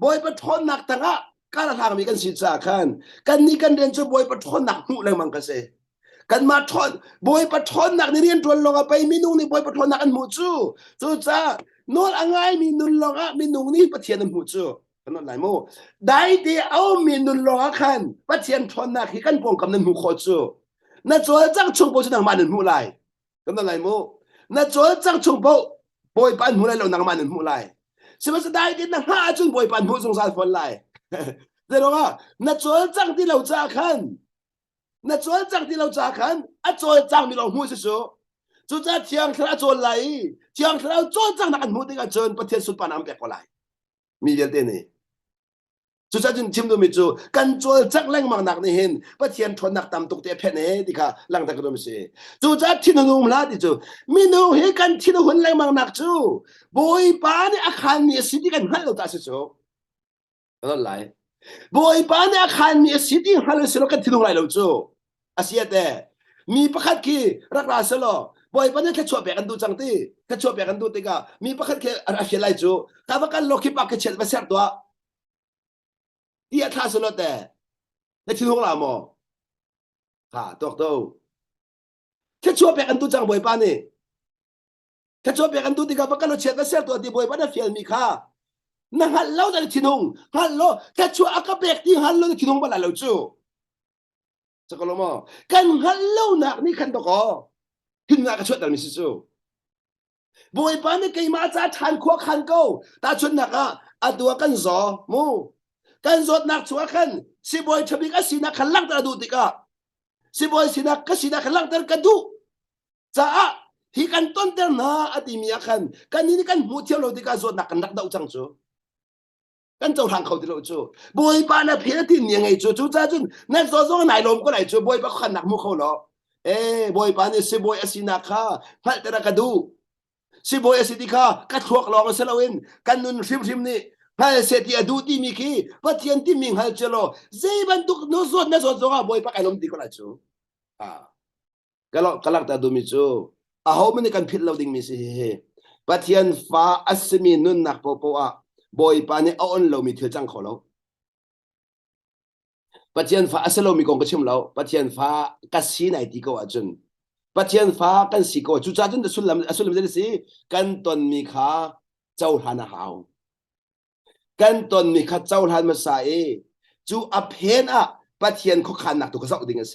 บอยปะทนนักทั้งอ่ะการทางมีกันสิจ้าขันกันนี่กันเรียนจะบอยปะทนหนักหูแรงมังกะเสกันมาทนบอยปะทนหนักในเรียนตัวลงไปมีนุ่งนี่บอยปะทนหนักอันหูจู่จ้าโน่นอ่างไงมีนุ่นลงอ่ะมีนุ่งนี่ปะเทียนอันหูกันนั่นไหนโมได้ที่เอามีนุ่นลงอ่ะขันปะเทียนทนหนักที่กันปงกับนั่นหูโคจูนั่นจ้าจังชงโบจะนั่งมาหนึ่งหูไหลกันนั่นไหนโมนั่นจ้าจังชงโบบอยปันหูไหลเรานั่งมาหนึ่งหูไหลใช่ไหมจะได้ที่นั่งห้าจุนบอยปันหูสงสารคนไหลแต่ว่านั่นจวนจังที่เราจ้าขันนั่นจวนจังที่เราจ้าขันอ่ะจวนจังมีเราหูสิสูจู่จ้าเที่ยงคราจวนไหลเที่ยงคราจวนจังนักหูที่กันจนประเทศสุดปานน้ำเปียกก็ไหลมีเดียเตนี่จู่จ้าจึงชิมดูมิจูกันจวนจังแรงมังนักนี่เห็นประเทศทนนักตามตุกเตะเพนเอที่ค่ะหลังตะกระดมเสจู่จ้าที่นุ่มลาดิจูมีนุ่มเฮกันที่นุ่มแรงมังนักจูบอยป้าเนี่ยอาคารเนี่ยสิ่งที่กันให้เราตาสิจูก็ไหลบอยป้าเนี่ยขันมีสิ่งที่ฮัลโหลสิโลกันที่ตรงไหนเราจู่ อาเซียแต่มีประคัดคีรักราสโลบ่อยปานนั้นแค่ชัวเปียกันดูจังตีแค่ชัวเปียกันดูติกามีประคัดคีอาเซียไลจูกาบกันโลคิปักแค่เช็ดมาเสียตัวที่อาท่าสโลแต่ในที่ห้องละมอค่ะตกโตแค่ชัวเปียกันดูจังบ่อยปานนี่แค่ชัวเปียกันดูติกาบักกันโลเช็ดมาเสียตัวที่บ่อยปานนั้นเฟียลมีค่านั่งฮัลโหลในที่ห้องฮัลโหลแค่ชัวอากาเบกที่ฮัลโหลในที่ห้องบ้านเราจูจะก็ลมอกันฮัลโหลนักนี่ขันตกอขึ้นนักก็ช่วยแต่ไม่สิจูบวยปานนี่ไกมาจ้าทานขวขันกูตาชนนักอ่ะอตัวกันซอมูกันซอนักชัวขันสิบวยทบิกสินักขันลังตระดูติกาสิบวยสินักก็สินักขันลังตระกันดูจ้าที่กันต้นเตอร์นาอติมียขันกันนี่กันมูเที่ยวเราติกาซอนักกันนักดาวจังจูกันเจ้าทางเขาที่เราจูบวยปานน่ะเพียรที่ยังไงจูจ้าจุนนักซอซองไหนลมก็ไหนจูบวยปานขันนักมูเขาเนาะบวยปานนี่สิบวยสินักข้าพัดตระกันดูสิบอยสิติค่ะกัดขวกลองเสลาวินกันนุนริมนี่ให้เสตีอดูที่มีขี้ปัจจัยที่มีหัลเจโลเจ็บันตุกโนสดจ้าบอยปักไอลมดีก็แล้วจูกลักตาดูมิจูอาหูมันกันพิลเราดิ้งมิสิเฮปัจจัยฟ้าอัศมีนุนนักปอปะบอยปานี่เอาอันเรามีเถื่อจังขอเราปัจจัยฟ้าอัศเรามีกองกระชิมเราปัจจัยฟ้ากัสซีนไอติโกอาจุนปัจจัยฟ้ากันสิโกจุจ้าจุนสุลมเดลสิกันตนมีขาเจ้าหานาหาวกันตนมีขาเจ้าหานมาใส่จูอเพนอะปัจจัยเขาขันนักตุกษะดิ้งเส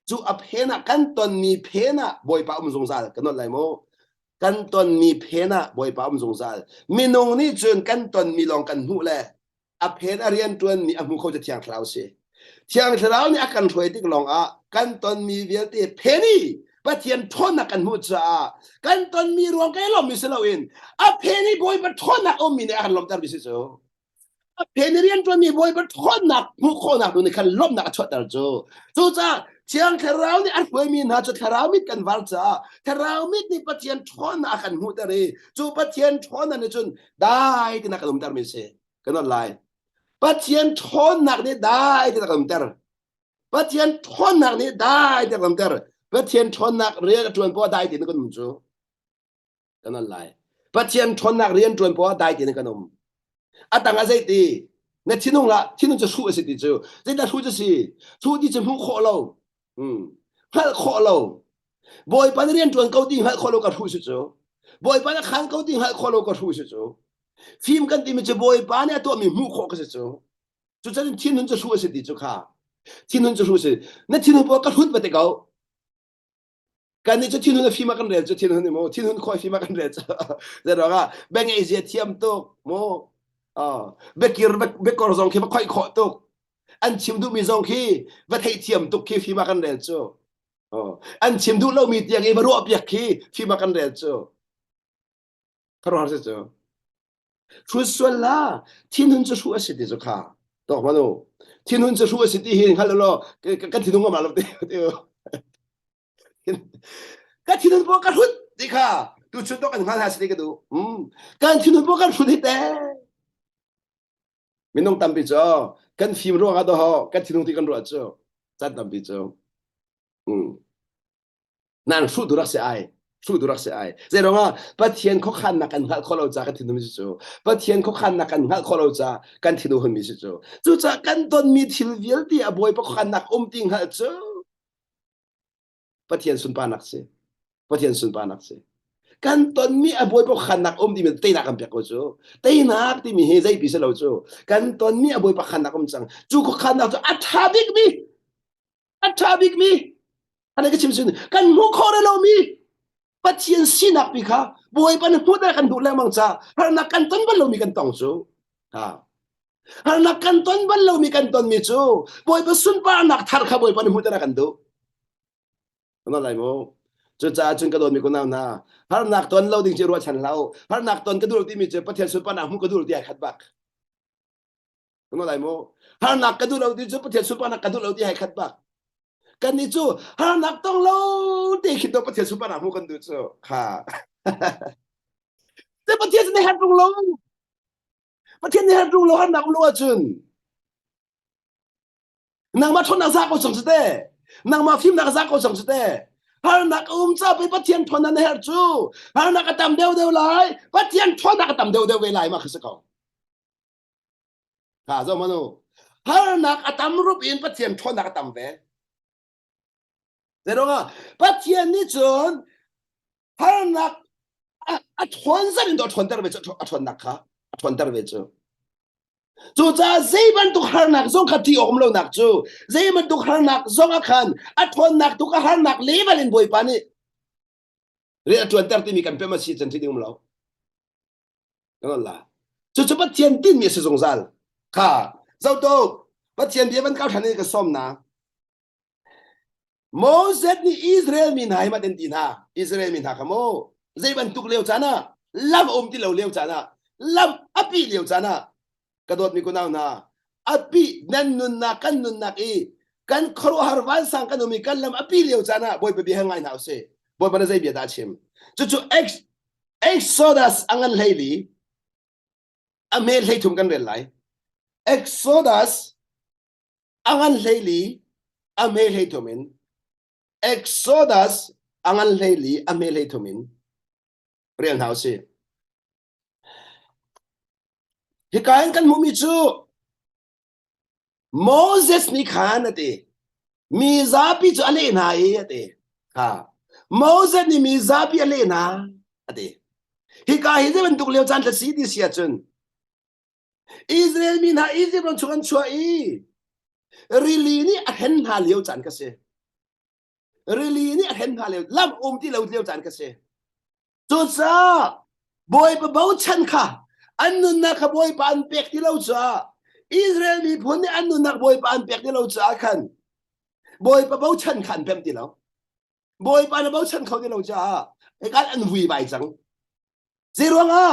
จูอเพนอะกันตนมีเพนอะบอยป้าสงสารกันนั่นไรโมกันตนมีเพนอะบอยป้าสงสารมีนงนี่จนกันตนมีลองกันหูแลอเพนอะเรียนจนมีอมุเขาจะเที่ยงคราวเสเที่ยงคราวนี่อาการช่วยที่ลองอะกันตนมีเวียตีเพนี่ปัจจัยทนนักกันหูจ้ากันตนมีรวงกันลมมิสลาวินอเพนี่บอยมันทนนักอมีเนี่ยอาการลมตาบิสิโซเพนเรียนตัวมีบอยมันทนนักหูโคนักดูในคันลมนักชดตาจูจ้าเชียงคราวนี่อันเคยมีนะจุดคราวมิดกันวัลจ้าคราวมิดนี่ปัจจัยทนนักกันหูตารีจูปัจจัยทนนักนี่จนได้ที่นักลมตาบิสิกันนั่นไรปัจจัยทนนักนี่ได้ที่นักลมตาปัจจัยทนนักนี่ได้ที่นักลมตาปัจจัยทนนักเรียนจวนพอได้ที่นักลมจูกันนั่นไรปัจจัยทนนักเรียนจวนพอได้ที่นักลมอาตังอาใจตีในที่นู้นละที่นู้นจะสู้สิติจูจะได้สู้จะสิสู้ที่จะพูดขอเราฮัลขอเราบอยปานเรียนจวนเกาดิ้งฮัลขอเราก็สู้สิจูบอยปานขันเกาดิ้งฮัลขอเราก็สู้สิจูฟิล์มกันที่มันจะบอยปานเนี่ยตัวมีหูขอก็สิจูจูจะที่นู้นจะสู้สิติจูค่ะที่นู้นจะสู้สิในที่นู้นบอกก็หุ่นไปแต่เกาการนี้จะที่นู้นฟิล์มกันเรียนจะที่นู้นนี่โมที่นู้นคอยฟิล์มกันเรียนจะแต่เราก็แบ่งไอเดียเทียมตัวโมเบกกี้เบกกอร์ซองคีมาค่อยขอตุกอันชิมดูมีซองคีวัดให้เทียมตุกคีฟีมากันเรจูอันชิมดูเรามีเตียงไอ้บรรลุอภิยคีฟีมากันเรจูคารวะเจ้าช่วยส่วนละที่นู้นจะช่วยสิทธิ์จ้าค่ะตอกมาโนที่นู้นจะช่วยสิทธิ์หินฮัลโหลกันที่นู้นก็มาแล้วเดียวกันที่นู้นบอกกันหุ่นดีค่ะดูชุดต้องกันมาหาสิทธิ์กันดูกันที่นู้นบอกกันหุ่นให้แต่ไม่ต้องตามไปจ้ากันฟิล์มรู้กันตัวกันที่นุ่งที่กันรู้จ้าจัดตามไปจ้านั่นสู้ดูรักเสียไอสู้ดูรักเสียไอเจ้าว่าปัจเจียนเขาขันนักกันหักขอเราจ้ากันที่นุ่งมิจ้าปัจเจียนเขาขันนักกันหักขอเราจ้ากันที่นุ่งมิจ้าจู่จ้ากันตอนมีทิลวิลที่อบวยปักขันนักติงหักจ้าปัจเจียนสุนปานักเสียปัจเจียนสุนปานักเสียกันตอนมีอบวยปขันนักที่มันเตยนักกันเปียกโจ้เตยนักที่มีเฮใจพิเศษเราโจ้กันตอนมีอบวยปขันนักจังจู่ก็ขันนักอัฐาบิกมีอันนี้ก็ชิมซินกันหัวคอเรามีปัจจัยสินักปีค่ะบวยปันหัวได้กันดูแลมังจ้าฮานักกันตอนบัลเรามีกันตองโจ้ฮานักกันตอนบัลเรามีกันตอนมีโจ้บวยปันสุนปานักทาร์ข้าบวยปันหัวได้กันดูนั่นอะไรโมจุดจ้าจุนกระโดดมีคนน้ำหน้าฮาร์นักตอนเราดิ้งเจรัวฉันเราฮาร์นักตอนกระโดดที่มีเจอประเทศสุปานักมุกกระโดดที่ไอ้ขัดบักคุณอะไรโมฮาร์นักกระโดดเราที่เจอประเทศสุปานักกระโดดเราที่ไอ้ขัดบักกันนี่จูฮาร์นักต้องเราที่คิดตัวประเทศสุปานักมุกกันดูจูค่ะแต่ประเทศในฮัตรุงเราประเทศในฮัตรุงเราฮาร์นักรู้ว่าจุนนางมาทนนางซาก็สงสัย nang ma phim nak za ko sang chute har nak cha pe pathian thon na her chu har nak tam deu lai pathian thon nak tam deu ve lai ma khse ko ha zo manu har nak tam rup in pathian thon nak tam ve zero nga pathian ni chon har nak thon za in do thon ter ve chu thon nak kha thon ter ve chu chu cha zai ban tu har nak zong kha ti om lo nak chu zai ban tu har nak zong a khan thon nak tu ka har nak level in boy pa ni re thon ter ti mi kan pe ma si chen ti ding lo đó là chú bắt thiên tin mi sử dụng ra cả dâu tô bắt thiên địa vẫn cao thành cái xóm na Moses ni Israel min hai mà đến tin ha Israel min ha kamo dây ban tuk leo chana lam ti leo chana lam api leo chana cái đợt mi cô nào na api nan nun na kan khoro har van sang kan mi kan lam api leo chana boy be hang ai nào se boy bana dây bia da chim chú Exodus angan leili amel hay thum kan relai Exodus angan leili amel hay thumin Exodus angan leili amel hay thumin rian hau si hikayan kan mumi chu Moses ni khan ate mizapi chu ale na ate ha Moses ni mizapi ale na ate hikay hize ban tuk leo chan la si di sia chun Israel min ha Israel ron chuan chua i really ni a hen ha leo chan ka se really ni a hen ha leo lam ti leo chan ka se chu cha boy pa bau chan kha annun na kha boy pa an pek ti leo cha Israel mi phun ni annun na boy pa an pek ti leo cha khan boy pa bau chan khan pem ti leo boy pa na bau chan khau ti leo cha e kan an wi bai chang zero nga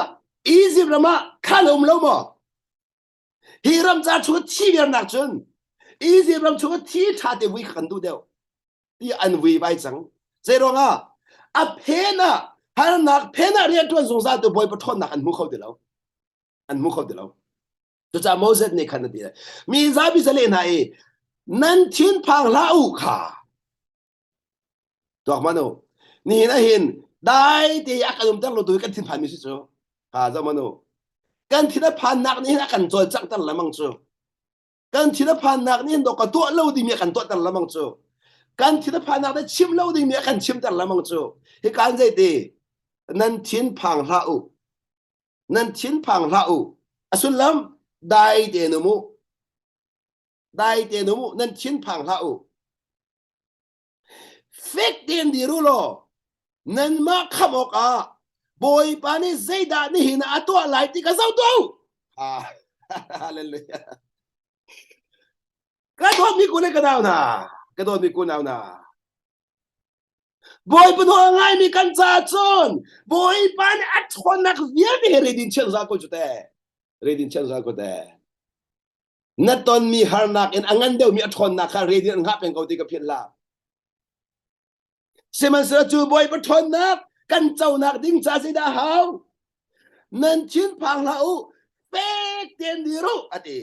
Egypt rama khan lo mo hiram cha chu thi ber nak chun Egypt ram chu thi tha te wi khan du deu ti an wi bai chang zero nga a phena har nak phena ria tuan zong za tu boy pa thon nak an mu khau de lo tu cha Moses ne khan de mi za bi zale na e nan thin phang la u kha to ma no ni na hin dai ti akanum tang lo tu kan thin phan mi si chu ha za ma no kan thina phan nak ni na kan chol chak tan lamang chu kan thina phan nak ni do ka to lo di mi kan to tan lamang chu kan thina phan nak da chim lo di mi kan chim tan lamang chu he kan zai ti nan thin phang la u asun lam dai te no mu nan thin phang la u fek den di ru lo nan ma khamoka boy pani zaida ni hina ato lai ti ka zau to hallelujah ka do mi ku le ka daw na boy pa no ngai mi kan cha chon boy pan at khon nak vial ni redin chen za ko chute na ton mi har nak en angan deu mi at khon nak kha redin nga pen ko ti ka phin la seman sa chu boy pa thon nak kan chau nak ding cha si da hau nan chin phang la u pek ten di ru ati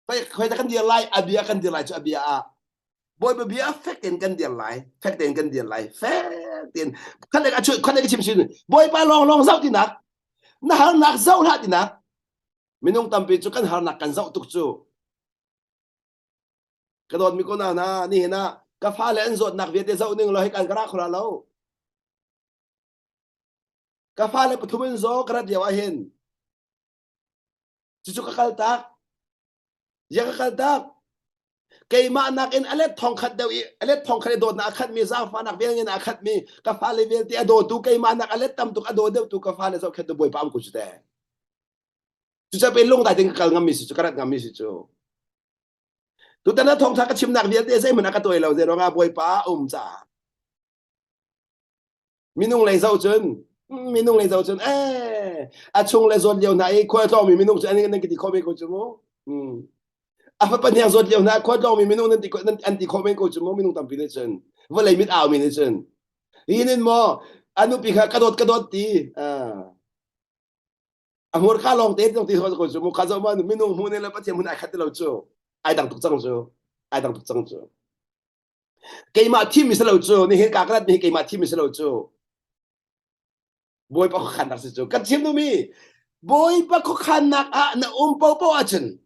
pai khoi ta kan dia lai abia kan dia lai chu abia a boy ba bia fek ten kan dia lai fek ten kan le ka chu kan le ka chim sin boy pa long zau ti nak na har nak zau la ti nak minung tampi chu kan har nak kan zau tuk chu ka dot mi ko na ni na ka fa le an zot nak viet zau ning lo he kan kra khura lo ka fa le pathumin zo kra dia wa hen chu ka kaltak ya ka kaltak kay ma nak in alet thong khat deu alet thong khat do na khat mi za fa nak vieng na khat mi ka fa le viet ti ado tu kay ma nak alet tam tu ado deu tu ka fa le zo khat do boy pam ku chu te chu cha pe long dai ting kal ngam mi chu karat ngam mi chu tu ta na thong tha ka chim nak viet te sai mun ka toy lo ze ro nga boy pa cha minung lei zau chun a chung le zot leo na e khoi to mi minung chu an ki ti kho me ko chu mo a fa pa nyang zot leo na khoi to mi minung nan ti ko nan an ti kho me ko chu mo minung tam pi ne chen wa lei mit aw mi ne chen inin mo anu pi kha ka dot ti amor kha long te tong ti ko chu mo kha zo ma minung mu ne la pa che mun a khat lo chu ai dang tuk chang chu cái mà team mình sẽ lâu chú ni hiện cả cái cái mà team mình sẽ lâu chú boy pa ko khanak si chú cái team nó mi boy pa ko khanak na po po achen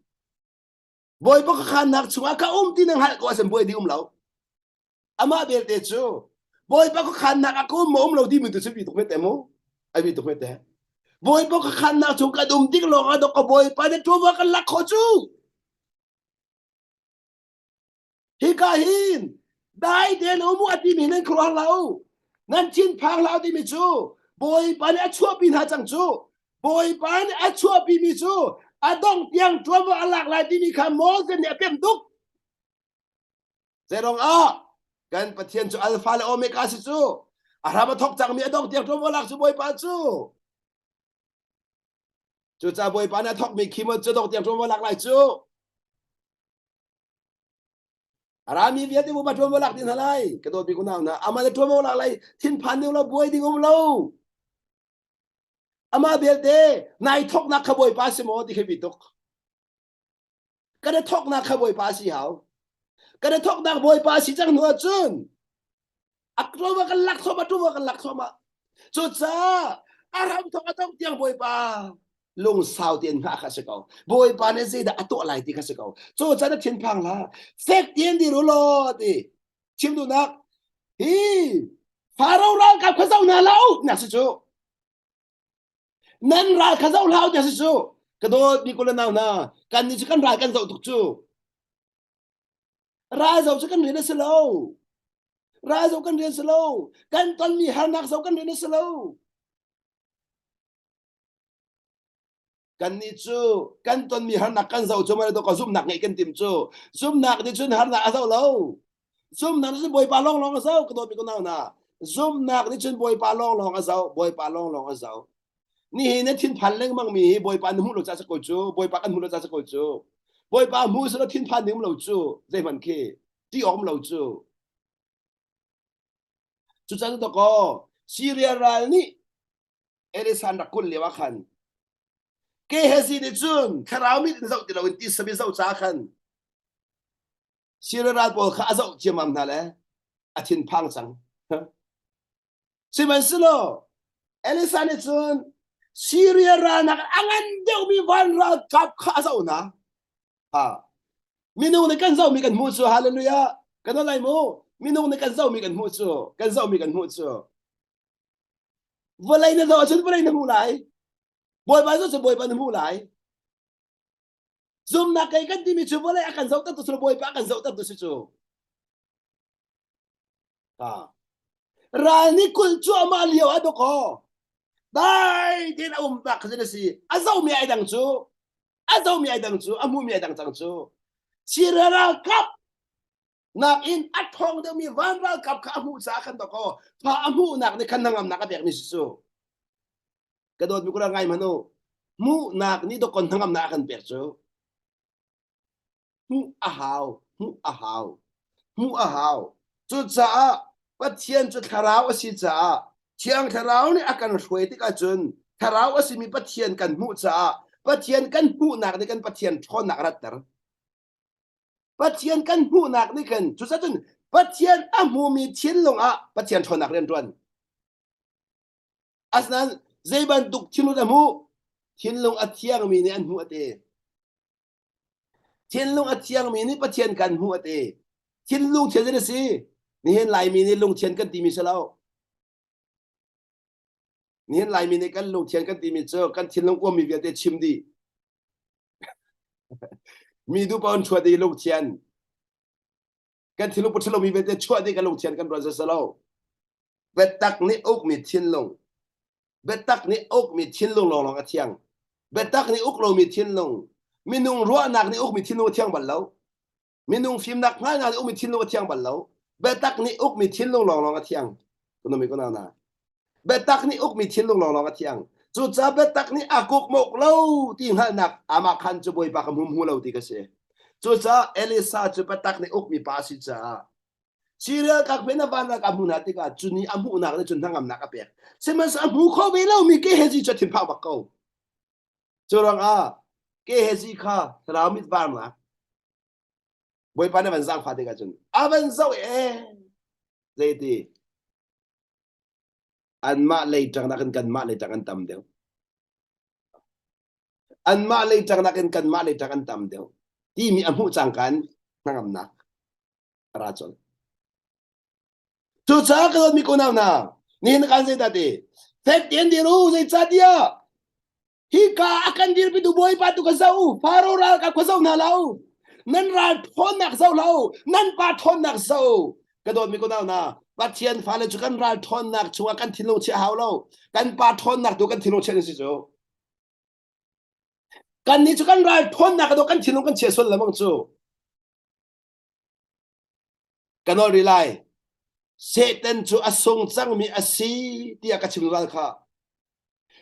boy pa ko khanak chú ka tin ang hal ko asen boy di lâu ama bel te chú boy pa ko khanak ako mo lâu di mi tu su bi tu met mo ai bi tu met boy pa ko khanak chú ka tik lo ka do ko boy pa de chú ba ka lak ko chú hikahin dai den omu ati mi nan kro lau nan chin phang lau ti mi chu boy pan a chua pin ha chang chu boy pan a chua pi mi chu adong tiang chua wa alak lai ti mi kham mo se ne pem duk se rong a kan pathian chu alpha le omega si chu arama thok chang mi adong tiang chua wa lak chu boy pan chu cha boy pan a thok mi khim chu dong tiang chua wa lak lai chu Arami viết thì bố trôm lạc tin halai cái tôi bị con nào na ama trôm lạc lại thiên phan nhiều là bôi đi ngom lâu ama biết thế này thóc na khơi pa si mo thì khi bị tục cái đó thóc na khơi pa si hảo cái đó thóc na bôi pa si chẳng nữa chun trôm cái lạc thôm mà chút sa aram thóc tiếng bôi pa lung sao tiền ngã khá sẽ cầu bồi bà này gì đã tụ lại thì khá sẽ cầu cho cha nó thiên phang là phép tiền đi rồi lo thì chiếm được nát hi phá đâu ra gặp khá dâu nào lâu nè sư chú nên ra khá dâu lâu nè sư chú cái đó đi cô lên nào nè cần đi chứ cần ra cần dậu thuộc chú ra dậu chứ cần đến nó lâu ra dậu cần đến lâu cần toàn mi hàng nạc dậu cần đến nó lâu kan ni chu kan ton mi har nak kan zau chu ma to ko zum nak ngai kan tim chu zum nak ni chun har na azau lo zum nak ni boy pa long long azau ko do mi ko na zum nak ni chun boy pa long long azau boy pa long long azau ni he ne thin phan leng mang mi boy pa nu lo cha sa ko chu boy pa kan mu lo cha sa ko chu boy pa mu su lo thin phan nim lo chu dei man ke ti om lo chu chu cha to ko Syria ral ni Elisan rakul lewa khan cái hệ gì để chun khảo mi dậu thì là tí sắp dậu trả khăn Syria bộ khá dậu chiêm âm thà lẽ thiên phang chẳng xin mình xin lỗi Elisan để chun Syria ra nạc angan đeo mi van ra cặp khá dậu na mình này cần dậu mi cần mua chu hallelujah cần nó lại mua mình này cần dậu mi cần mua chu cần dậu mi cần mua chu vừa lấy nó dậu chun vừa lấy nó mua lại boy ba so boy pa nemu lai zoom na kai kan ti mi chu boleh akan zau ta tu boy pa akan zau ta tu chu rani kul chu ma liao ado ko dai din ba ka si azau mi ai dang chu amu mi ai dang chang chu sirara kap nak in athong de mi van ra kap ka amu sa kan to ko pa amu nak ni kan nangam nak bek ni su cái đôi mi cũng là ngay mà nó mu nạc ni do kon thangam na kan pek chu mu a hao chu cha pa thian chu tharau asi cha chiang tharau ni akan hroi ti ka chun tharau asi mi pa thian kan mu cha pa thian kan mu nak ni kan pa thian thon nak rat tar pa thian kan mu nak ni kan chu sa chun pa thian a mu mi thian long a pa thian thon nak ren tuan asnan zaiban duk thinu da mu thiên long athiang mi ni an hu ate thiên long athiang mi ni pathian kan hu ate thiên long thian ni si ni hen lai mi ni long thian kan ti mi sao ni hen lai mi ni kan long thian kan ti mi cho kan thiên long ko mi vi te chim di mi du paun chua de long thian kan thiên long puthlo mi vi te chua de kan long thian kan ro sa sao betak ni ok mi thiên long betak ni ok mi thiên long long long athiang betak ni uk lo mi thiên long minung ruwa nak ni uk mi thiên long thiang bal lo minung phim nak ngai na uk mi thiên long thiang bal lo betak ni uk mi thiên long long long thiang kono mi kono na betak ni uk mi thiên long long long thiang chu cha betak ni akuk mok lo ti hal nak ama khan chu boy pa kam hum hu lo ti ka se chu cha Elisa chu betak ni uk mi pa si cha Syria các bên van ra cả muna ti ka chu ni amu nak le chun thangam nak ka pek semas amu kho be lo mi ke he ji cha thin pa ba ko cho rằng cái hệ gì khác là mit van mà bồi pan nó vẫn giang khoa thì cái chuyện vẫn giàu dây thì anh mạ lấy chẳng là cần mạ lấy chẳng ăn tầm đều anh mạ lấy chẳng là cần mạ lấy chẳng ăn tầm đều thì mi amu chẳng kan nangam na ra chon chú cha cái mi cô nào na nên kan dây ta đi phép tiền đi ru dây cha dia hi ka akan dir pi du boy pa tu ka zau faro ra ka ko zau na lau nan ra thon nak zau lau nan pa thon nak zau cái đó mi cô nào na bắt tiền phá lên chú kan ra thon nak chú kan thiên long chia hào lau kan pa thon nak tu kan thiên long chia gì chú kan ni chú kan ra thon nak tu kan thiên long kan chia xuân là mong chú kan nó rely Satan chú asung chang mi asi tia ka chim ral kha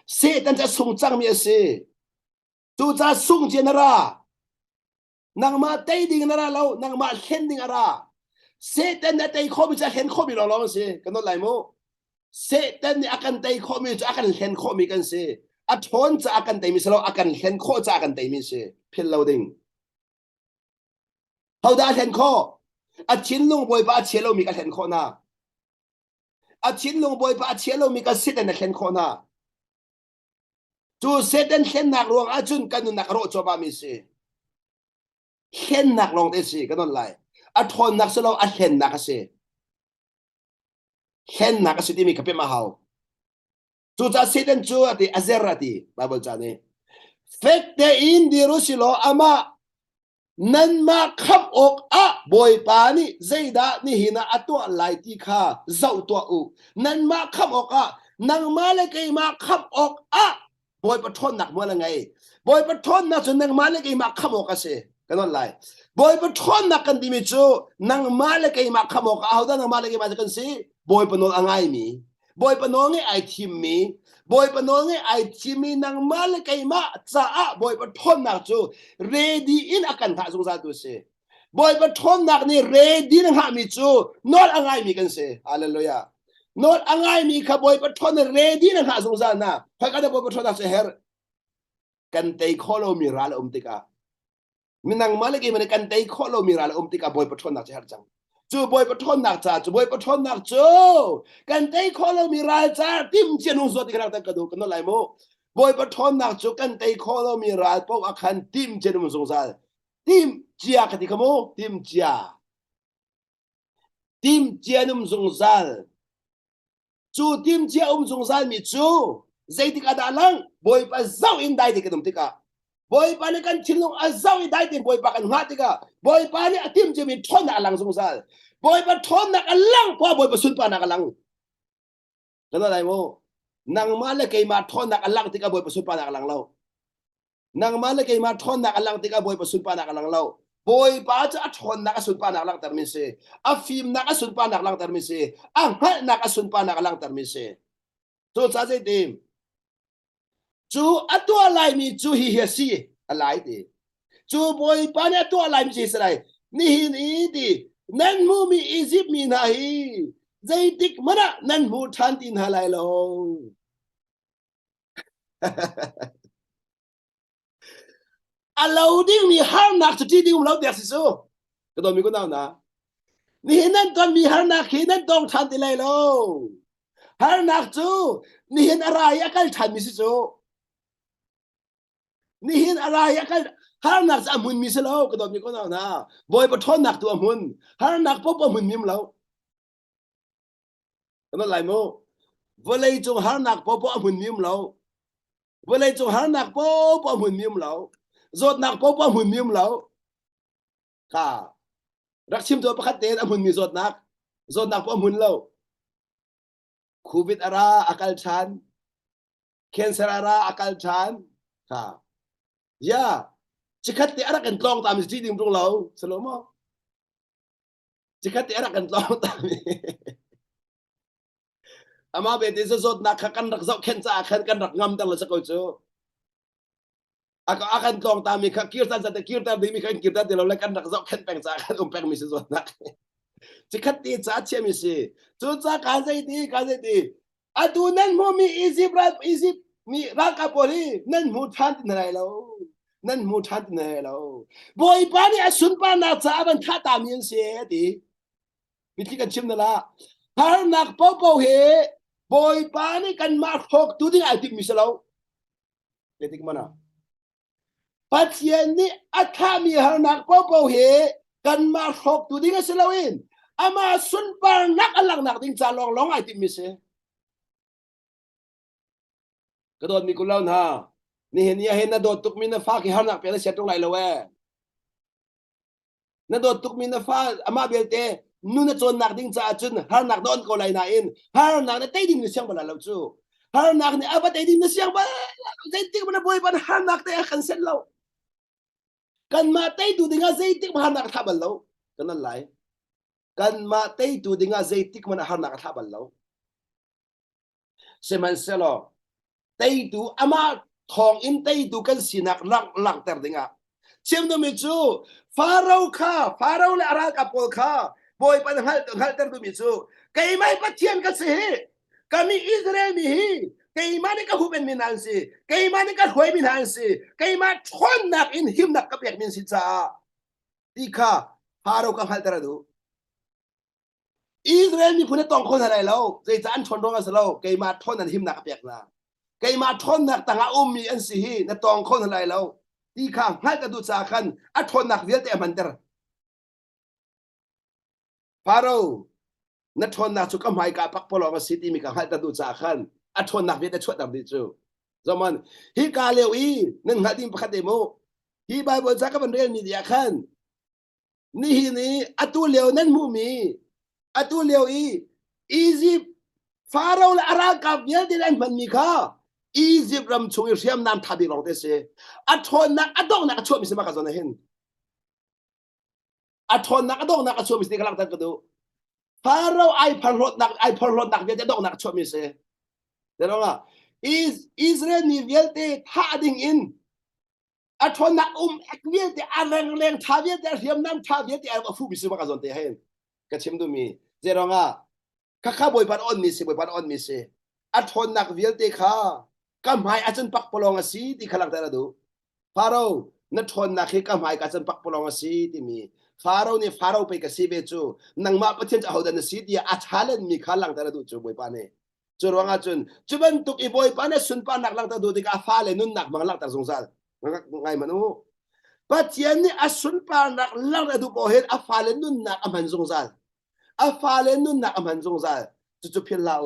Satan cha sung chang mi asi tu cha sung chen ra nang ma tay ding na ra lo nang ma hen ding ara Satan na tay kho mi cha hen kho mi lo lo si kan no lai mo Satan ni akan tay kho mi cha akan hen kho mi kan si a thon cha akan tay mi selo akan hen kho cha akan tay mi si phil lo ding how da hen kho a chin lung boy ba che lo mi ka hen kho na a chin lung boy ba che lo mi ka sit na hen kho na chú Satan hen nak ruang a chun kan nak ro cho ba mi si hen nak long te si kan no lai a thon nak selo a hen nak si hen nak si ti mi ka pe ma hao chú cha Satan chú ati azerati Bible cha ni fek te in di ru si lo ama nan ma khap ok a boy pa ni zaida ni hina atwa lai ti kha zau to u nan ma khap ok a nang ma le kai ma khap ok a boy pa thon nak mo la ngai boy pa thon na chu nang ma le kai ma khap ok a se kanon lai boy pa thon nak kan ti mi chu nang ma le kai ma khap ok a hauda nang ma le kai ma kan si boy pa no angai mi boy pa no ngai ai thim mi boy pa no ngai ai thim mi nang ma le kai ma cha a boy pa thon nak chu ready in akan tha sung sa tu se boy pa thon nak ni ready nang ha mi chu not angai mi kan se hallelujah not angai mi kha boy pa thon ready nang ha sung sa na phai ka da boy pa thon nak se her kan tei kholo mi ral tika minang ma le kai ma kan tei kholo mi ral tika boy pa thon nak se her chang chú boy bắt thon nạc cha chú boy bắt thon nạc chú kan tay khó lo mi ra cha tim chen hung so ti krak ta ka do kan lai mo boy bắt thon nạc chú kan tay khó lo mi ra po akhan tim chen hung song sa tim chia ka ti ka mo tim chia num song sa chú tim chia song sa mi chú zai ti ka da lang boy pa zau in dai ti ka dum ti ka boy pa ni kan chinlong azau i dai ti boy pa kan nga ti ka boy pa ni atim je mi thon na lang song sa boy pa thon na alang pa boy pa sun pa na alang kan lai mo nang ma le kai ma thon na alang ti ka boy pa sun pa na alang lo nang ma le kai ma thon na alang ti ka boy pa sun pa na alang lo boy pa cha thon na ka sun pa na alang tar mi se a film na ka sun pa na alang tar mi se a ha na ka sun pa na alang tar mi se to cha je tim chú atua lai mi chú hi hi si alai ti chú boy pa ne atua lai mi si sai ni hi ni ti nan mu mi Egypt mi na hi zai tik mana nan mu than tin ha lai lo alau ding mi har nak chu ti ding lo dek si so ka do mi ko na na ni nan ton mi har nak hi nan dong than ti lai lo har nak chu ni hin ara ya kal than mi si so ni hin ara ya kal har nak sa mun mi se lo ka do mi ko na boy pa thon nak tu mun har nak po po mun mim lo ka lai mo volei chung har nak po po mun mim lo volei chung har nak po po mun mim lo zot nak po po mun mim lo ka rak chim to pakhat ten amun mi zot nak po mun lo covid ara akal chan cancer ara akal chan ka ya chikat ti ara kan tlong tam si ding tung lo salomo chikat ti ara kan tlong tam ama be te zot nak kan rak zau khen cha kan rak ngam dang la sa ko chu akan tlong tam mi kha kirtan sa te kirtan di mi kan kirtan de lo la kan rak zau khen peng cha kan peng mi si zot nak chikat ti cha che mi si chu cha kan sai ti adu nan mo mi Egypt mi ra ka poli nan mu than tin rai lo นั่นมูทัดเนเราบอยปานี่อสุนปานาจ้ามันท่าตามยังเสียดีวิธีการชิมนั่นละหานักเป่าเป่าเฮบอยปานี่กันมาหกตัวที่ไอติมิสเราเด็กมันอ่ะปัจจัยนี้อัฐามีหานักเป่าเป่าเฮกันมาหกตัวที่กันสลาวินอามาสุนปานักอัลลังนักดิ้งจาลองไอติมิสกระโดดมีกุลาหน้านี่เห็นยังเห็นนะโดดตุกมินฟ้าที่หานักเป็นเสียตรงไหนละเว้นะโดดตุกมินฟ้าอามาเบลเตนู่นจนนักดิ้งจ้าจนหานักโดนก็เลยนาอินหานักเนี่ยเตยดิ้งนิสัยบ้าเราจูหานักเนี่ยอาบัตเตยดิ้งนิสัยบ้าเตยดิ้งมันบ่อยบ้านหานักเตยขันเซนเรากันมาเตยดูดิ้งอาเตยดิ้งหานักทับเรากันนั่นแหละกันมาเตยดูดิ้งอาเตยดิ้งมันหานักทับเราเสมันเซลล์เตยดูอามาทองอินเตยดูกันสินักลังเตอร์ดิ้งอ่ะเชื่อมโดมิจูฟาโรห์ข้าฟาโรห์เลยอารากับโปลข้าบอยปัญหาเตอร์ดูมิจูใครไม่ปัจเจียนกันสิกามีอิสราเอลมีใครมานี่ก็หูเป็นมินันสิใครมานี่ก็หวยมินันสิใครมาชนนักอินหิมนักกับเปียกมินสิจ้าที่ข้าฟาโรห์กับฮัลเตอร์ดูอิสราเอลมีคนต้องคนอะไรแล้วใจจะอันชนร้องกันสิแล้วใครมาชนนักหิมนักกับเปียกนะใครมาชนนักต่างอุ้มมีอันสินักต้องคนอะไรแล้วที่ข้าให้กระดูกสาขันอัดชนนักเวียดแต่มันเตอร์ฟาโรห์นัทนนักสุขหมายกับพักพลองสิทธิมีการให้ตัดดูจากขันอัทนนักเวทช่วยตัดดิจูสมันฮิกาเลวีนั่งหัดิมพักเดโมฮิบายบนจากกันเรียนมีเดียขันนี่อัตุเลวนั่นมูมีอัตุเลวีอียิปต์ฟาโรห์และอารากับเยอะดีแลนมันมีค่ะอียิปต์รำชงเรียมนำทับิลองเตเซอัทนนักอัดองนักช่วยมิสมากันซอนเห็นอัทนนักอัดองนักช่วยมิสติกลังตัดกระดูฟาโรห์ไอพันรถนักเวียดดองนักช่วยมิเซเดี๋ยวนะอิสราเอลนี่เวียดท่าดิ่งอินอัทนักเอกเวียดอะไรแรงท่าเวียดเรียมน้ำท่าเวียดเอาฟูบิสมากันซอนเตเห็นกระชิมดูมีเดี๋ยวนะข้าบอยปันออนมิเซอัทนักเวียดข้าก็หมายอาจารย์ปักปลองสีที่ขลังแต่ละดูฟาโรห์นัทนักให้ก็หมายอาจารย์ปักปลองสีที่มีฟาโรห์นี่ฟาโรห์ไปกับซีเบจูนังมาประเทศจะเอาแต่ในสีที่อาชาเลนมีขลังแต่ละดูจูบอยปานเนี่ยจูรวงอาจุนจูบันตุกอีบอยปานเนี่ยสุนปานักลังแต่ดูที่กาฟาเลนุนนักมังลังแต่สงสารไงมันโอ้ปัจจัยนี้อาสุนปานักลังแต่ดูโบเฮดอาฟาเลนุนนักอมันสงสารอาฟาเลนุนนักอมันสงสารจูเพียงเรา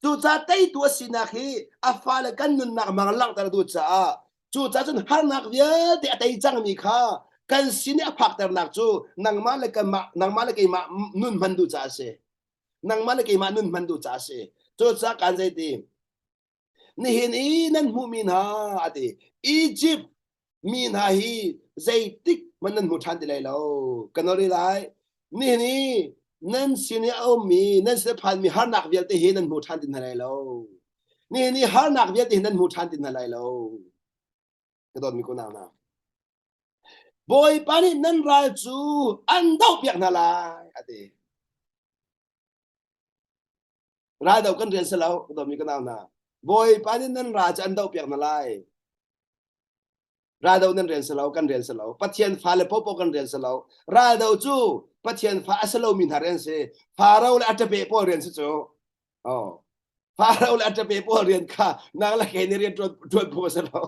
จูจ่าเตยตัวสินักฮีอาฟาเลกันนุนนักมังลังแต่ดูจ้าจูจ่าจนหานักเยอะที่เตยจังมีข้ากันสิเนี่ยพักแต่นักจูนังมาเลกันมานุนมันดูจ้าเสนังมาเลกันมานุนมันดูจ้าเสจูจ่ากันใจดีนี่เห็นนั่นมูมินฮาอดีอียิปต์มีนฮาฮีใจติกมันนั่นมุทันติเลยแล้วกันอะไรไรนี่นั่นสิเนี่ยเอามีนั่นเสพานมีหานักเวียดที่เห็นนั่นมุทันตินอะไรแล้วนี่หานักเวียดที่เห็นนั่นมุทันตินอะไรแล้วกระโดดมีคนเอานะบอยปานี่นั่นราจูอันเดาเปียกนาลายอดีราเดากันเรียนเสร็จแล้วกระโดดมีคนเอานะบอยปานี่นั่นราจะอันเดาเปียกนาลายราเดานั่นเรียนเสร็จแล้วกันเรียนเสร็จแล้วปัจเจียนฟ้าเลปปกันเรียนเสร็จแล้วราเดาจูปัจเจียนฟ้าเสร็จแล้วมินหาเรียนเสฟาเราเลยอาจจะเปปเรียนเสร็จจูอ๋อฟาเราเลยอาจจะเปปเรียนค่ะนางละแค่เรียนตรวจโพสแล้ว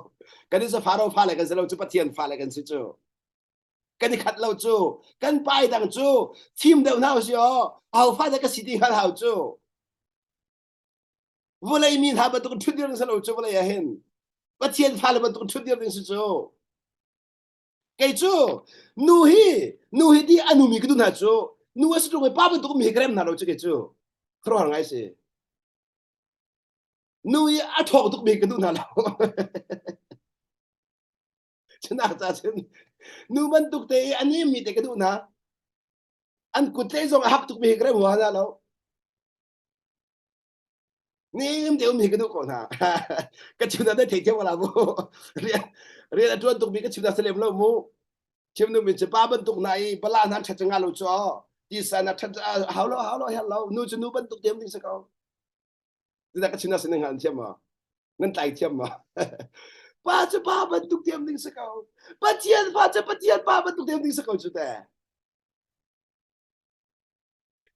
กันนี่จะฟาเราฟ้าเลยกันเสร็จแล้วจูปัจเจียนฟ้าเลยกันเสร็จจูกันนี่ขัดเราจูกันไปดังจูทีมเดียวน่าสิอ๋อเอาฟ้าจะก็สิทธิ์ขัดเอาจูวัวเลยมินหาบัตรทุนเดียวเสร็จแล้วจูวัวเลยเห็นปัจเจียนฟ้าเลยบัตรทุนเดียวเสร็จจูไอ้จูนูฮีที่อนุมีกันดูนะจูนูว่าสุดท้ายป้าเป็นตัวมีเกรมนะเราจูไอ้จูครองไงสินูฮีอัฐอกตัวมีกันดูนะเราฉันอาจจะฉันนูมันตุกเตะอันนี้มีแต่กันดูนะอันกุเตะส่งหักตัวมีเกรมหัวนะเรานี่มันเดี๋ยวมีกันดูก่อนนะก็ชิวนั้นได้เที่ยวเราบูเรียนตัวตุกมีก็ชิวนั้นเสลียมเราบูชิวนู้มีจะป้าบรรทุกไหนปลานั้นชัดจังงานเราจ้อที่สานชัดหาเราเห็นเรานูจะนูบรรทุกเต็มที่สักเอาที่นั่นก็ชิวนั้นเสนงานเทียมมานั่นไต่เทียมมา pa cha pa ban tuk tiam ding sa kau pathian pa cha pathian pa ban tuk tiam ding sa kau chu te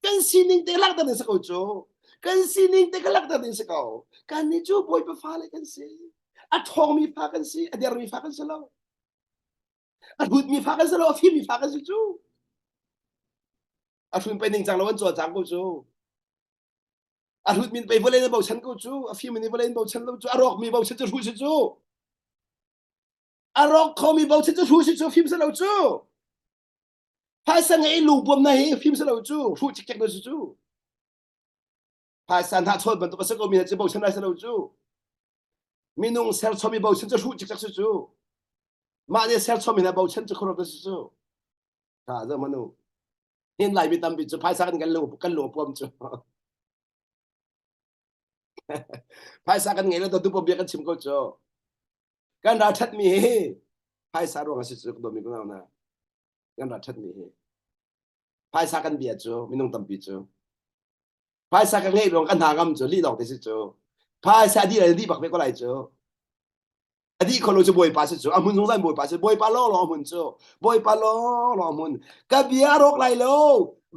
kan sining te lak ta ding sa kau chu kan sining te kalak ta ding sa kau kan ni chu boy pa fa le kan si at hong mi fa kan si at der mi fa kan sa lo at hut mi fa kan sa lo fi mi fa kan si chu at hun pe ning chang lo an cho chang ko chu at hut min pe vo le na bo chan ko chu a fi min vo le bo chan lo chu arok mi bo chan chu si chu arok kho mi bo chan chu si chu fi sa lo chu pa sa ngai lu bom na hi fi sa lo chu hu chik chak do si chu pa san tha chot ban to ka sa ko mi chi bo chan lai sa lo chu minung sel cho mi bo chan chu hu chik chak si chu ma ne sel cho mi na bo chan chu kho do si chu ta za ma nu hin lai mi tam bi chu pa sa kan lu pom chu pa sa kan ngai lo du pom bi kan chim ko chu kan ra that mi pa sa ro nga si chu do mi ko na kan ra that mi pa sa kan bi chu minung tam bi chu pa sa kan ngai rong kan ha gam chu li dong de si chu pa sa di la di bak pe ko lai chu a di ko lo chu boy pa si chu a mun song san boy pa si boy pa lo mun chu boy pa lo mun ka bi a rok lai lo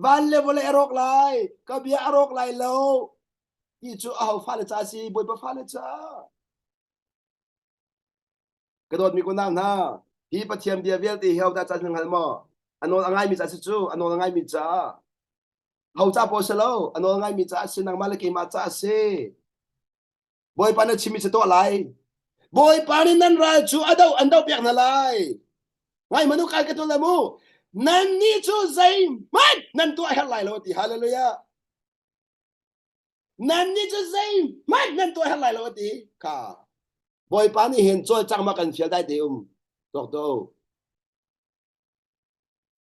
van le vo le rok lai ka bi a rok lai lo ki chu a fa le cha si boy pa fa le chaกระโดดมีคนน้ำนะพี่ปะเทียมเดียเวียตีเฮาได้จัดหนึ่งหันมออันโน้นง่ายมีจัดสิจูอันโน้นง่ายมีจ้าเฮาจ้าโพสโลอันโน้นง่ายมีจ้าสินังมาเลกิมาจ้าสิบอยปานะชิมิสตัวอะไรบอยปานี่นั่นไรจูอันเดาเปียกนั่นไรไงมนุษย์การกระตุ้นละมูนั่นนี่จูใจมันนั่นตัวเฮลไลโลติฮาเลลูยานั่นนี่จูใจมันนั่นตัวเฮลไลโลติค่ะบอยปานี่เห็นโจยจังมากันเฟียได้เดียวตกโต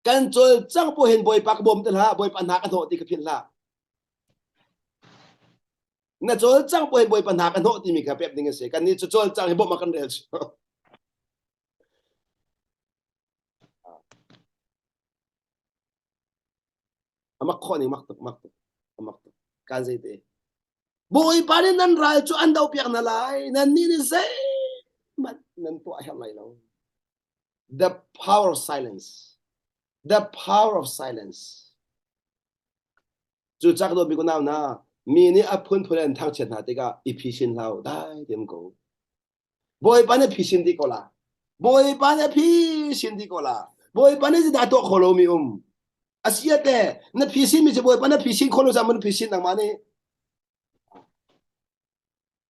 กันโจยจังพอเห็นบอยปากบ่มตละบอยปัญหากันโหติกับเพียนละน่ะโจยจังพอเห็นบอยปัญหากันโหติมีกับแบบนี้เสียกันนี่โจยจังเห็นบ่มากันเร็วอามักข้อนี่มักการเสียเตบอยปานี่นั่นไรจูอันเดาเปียกนั่นไรนั่นนี่เสียมันนั่นตัวอะไรเรา the power of silence the power of silence จูจักโดมีคนเอานะมีนี่อพุ่นพุ่นทางเชิญหาติกาอีพิชินเราได้เดี๋ยวกูบอยปานเนี่ยพิชินดีกว่าละบอยปานเนี่ยพิชินดีกว่าละบอยปานเนี่ยจะได้ตัวโคโลมีอาเซียแต่เนี่ยพิชินมีจะบอยปานเนี่ยพิชินโคโลจะมันพิชินต่างมาเนี่ย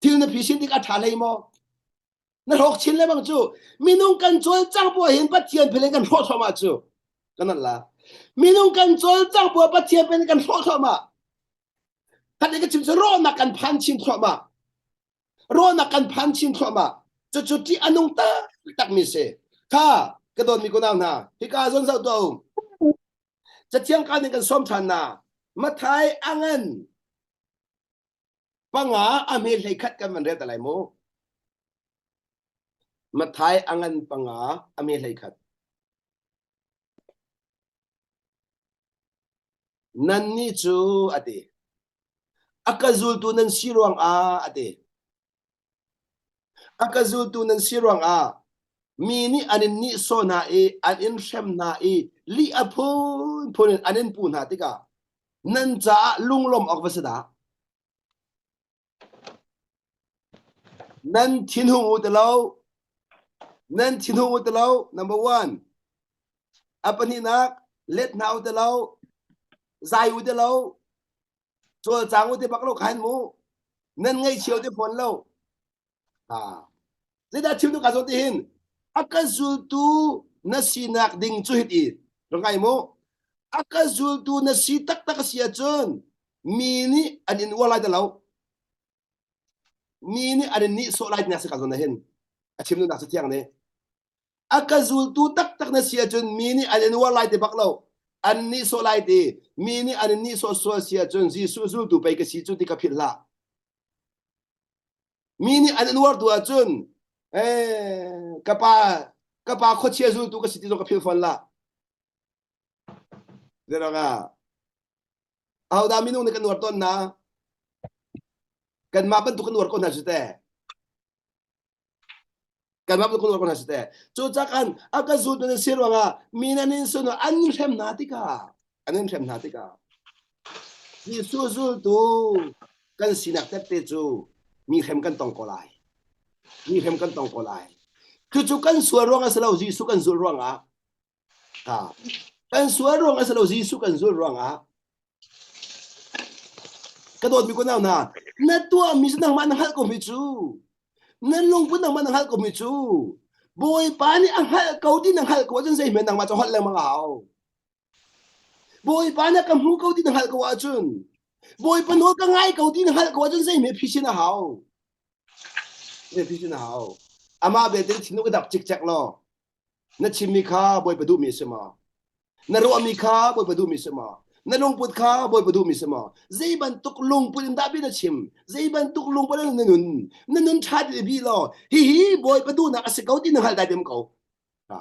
ที่เนี่ยพิชินที่กาถาเลยมั้งนั่นหกชิ้นเลยบางจูมีนุ่งกันโจลจังบัวเห็นปัจเจียนเพลงกันโคตรมาจูก็นั่นละมีนุ่งกันโจลจังบัวปัจเจียนเป็นกันโคตรมาท่านเอกชิมจะรอนักกันพันชินทรมารอนักกันพันชินทรมาจุดที่อนุงตักมีเสข้ากระโดดมีคนเอาหน้าพิการส่วนเสาตัวจะเที่ยงกันในกันส้มชันนามาไทยอังเงินปังหาอเมริกากันมันเรียกอะไรโมมาไทยอังเงินปังหาอเมริกานั่นนี่จูอดีakazul tu nan siruang ate akazul tu nan siruang mini anin ni so na anin shem na li apun punin anin pun ha tika nan cha lunglom ok vasada nan thinhung utalo number 1 apani nak let na utalo zai utalo cho trang của bác lâu khai mũ nên ngay chiều thì phun lâu thế đã chiều nó cả số tiền akazul tu nasinak ding chuhit it rồi ngay mũ akazul tu nasi tak sia chun mini anin walai da lâu mini anin ni so lai na sa ka zona hen achim no na sa tiang ne akazul tu tak na sia chun mini anin walai de bác lâuอันนี้โซไลดีมีนี่อันนี้โซเสียจนซีสู้ดูไปกับซีจุดที่กับพิลละมีนี่อันนี้วัดตัวจนกับป้าโคเชียสู้ดูกับซีที่กับพิลฟันละเดี๋ยวนะเอาดามินุ่งในกันวัดต้นนะกันมาเป็นตุกันวัดคนนั้นสุดแต่ kan map ko ko hasite chu chakan aka zu tu sirwanga minanin suno anrem natika anrem natika ni su zu tu kan sinak te chu mi khem kan tong ko lai mi khem kan tong ko lai chu kan suarwanga selo ji su kan zulwanga ha kan suarwanga selo ji su kan zulwanga cái đồ mình có nào nà nè tua mình sẽ nang man hal của mình chú nè lông cũng nang man hal của mình chú bồi bán đi ăn hal cầu đi nang hal của chân dây mình nang mà cho hal lên mà hảo bồi bán đi cầm hú cầu đi nang hal của chân bồi bán hú cái ngay cầu đi nang hal của chân dây mình phi xin hảo mình phi xin hảo ama bây giờ thì nó cái đập chích chặt lo nè chim mi kha bồi bán du mi xem mà nè ruộng mi kha bồi bán du mi xem mà na lungput ka boy padu mi sama zai ban tuk lungput da bi na chim zai ban tuk lungput na nun chat bi lo hi boy padu na asikau ti na hal da dem ko ha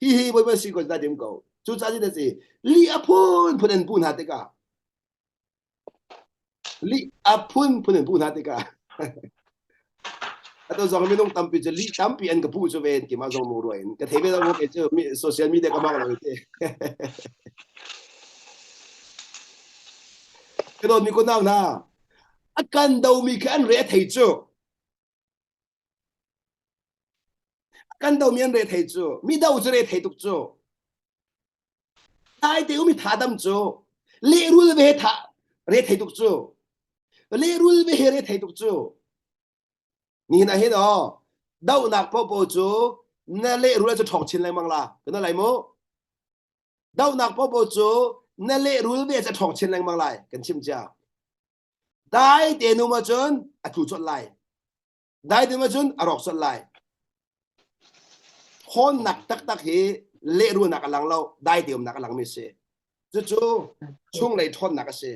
hi boy ba si ko da dem ko chu cha ji de si li apun pun pun ha te ka li apun pun ha te ka ato zong mi nong tampi je li tampi an ka pu chu ven ki ma zong mo roin ka thebe da mo ke chu social media ka ma lo te cái đồ mình có nào nà cần đầu mình cái anh rẻ thầy chưa cần đầu mình rẻ thầy chưa mi đầu chưa rẻ thầy tục chưa ai đều mình thà đâm chưa lệ rule về thà rẻ thầy tục chưa lệ rule về rẻ thầy tục chưa nhìn này hết đó đâu nạc po po chưa nè lệ rule cho thọc chín lại mang là cái nó lại mô đâu nạc po po chưa nè lệ rule về cho thọc chín lại mang lại cái chim chào đại tiền mà chun à thủ chốt lại đại tiền mà chun à rọc chốt lại hôn nặc tắc tắc hi lệ ru nặc lăng lâu đại tiền nặc lăng mi se chú chung lấy thôn nặc se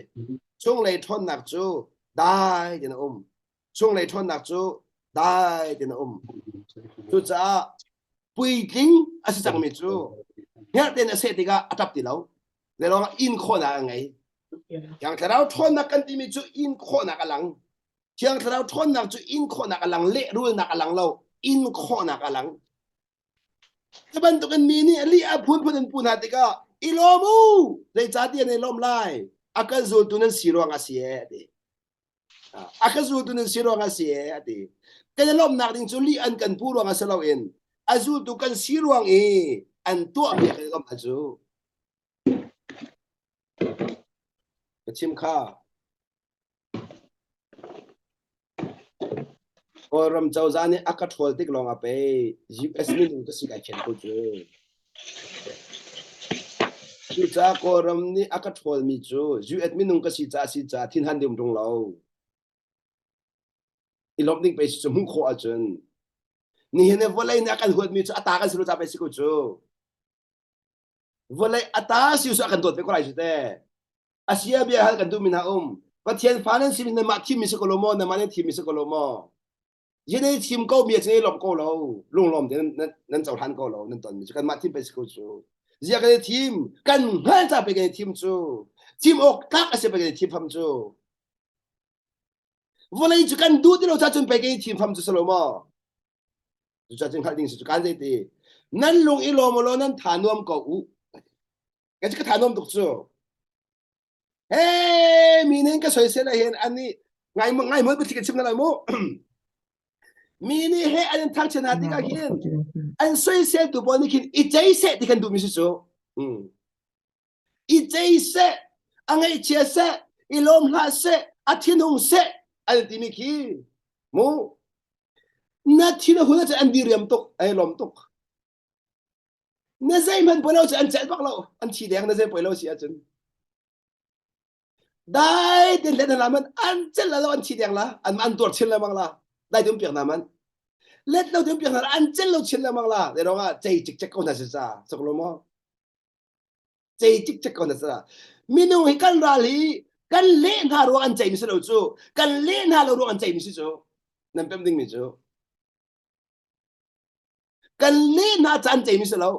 chung lấy thôn nặc chú đại tiền chung lấy thôn nặc chú đại tiền chú cha bùi kính à sẽ chẳng mi chú nhớ tiền sẽ thì cái áp tỷ lâu để nó in khôn là ngay yang terau thon nak kan timi chu in kho nak alang yang terau thon nak chu in kho nak alang le ru nak alang lo in kho nak alang kaban to kan mini ali a phun pun ha tika ilomu le cha ti ne lom lai aka zul tu nan siro nga sie de aka zul tu nan siro nga sie de kan lom nak ding chu li an kan pu ro nga salo en azul tu kan siro ang e an to ang ya kan lom azu chim kha ram chau zani aka thol tik long ape us min to sika chen ko chu cha ko ram ni aka thol mi chu us min ka si cha thin han dem dong lo ilom ding pe chu mung kho a chen ni hene volai na kan hot mi chu ata kan silu cha pe si ko chu volai ata si su akan dot pe ko lai chu te Asia biar hal kan tu mina Patian finance mina mak tim misa kolomo na mana tim misa kolomo. Jadi tim kau biar sini lom kau lo, lom dia nan jauh han kau lo, nan ton misa kan mak tim pesi kau tu. Jia kan tim kan hal tak pergi tim tu, tim ok tak asyik pergi tim fam tu. Boleh itu kan dua dia lo pergi tim fam tu selomo. Cacing hal ini kan jadi. Nan long ilom lo nan tanuam kau u. Kasi ka tanuam tu tu. Hey, minin ka soy sela hen ani ngay mo bitik chim na lai mo mini he an thang chen hati ka hin an soy sel tu boni kin ijai se di kan du mi so ijai se angai che se ilom ha se athinung se an ti mi ki mo na thina huna cha an diriam tok ai lom tok na zai man polo cha an chat bak lo an chi deng na zai polo si a chenได้เดินเล่นอะไรมันอันเจนแล้วอันชีเดียงละอันตัวเชิญแล้วมั้งละได้ถึงเปียกน้ำมันเล่นเราถึงเปียกน้ำอันเจนเราเชิญแล้วมั้งละเดี๋ยวเราใจจิกจักคนนั้นสิจ้าสักลมใจจิกจักคนนั้นสิจ้ามีนุ่งให้กันราลีกันเล่นหารู้อันใจมิสเราจูกันเล่นหาเรารู้อันใจมิสจูนั่นเป็นดิ่งมิจูกันเล่นหาอันใจมิสเรา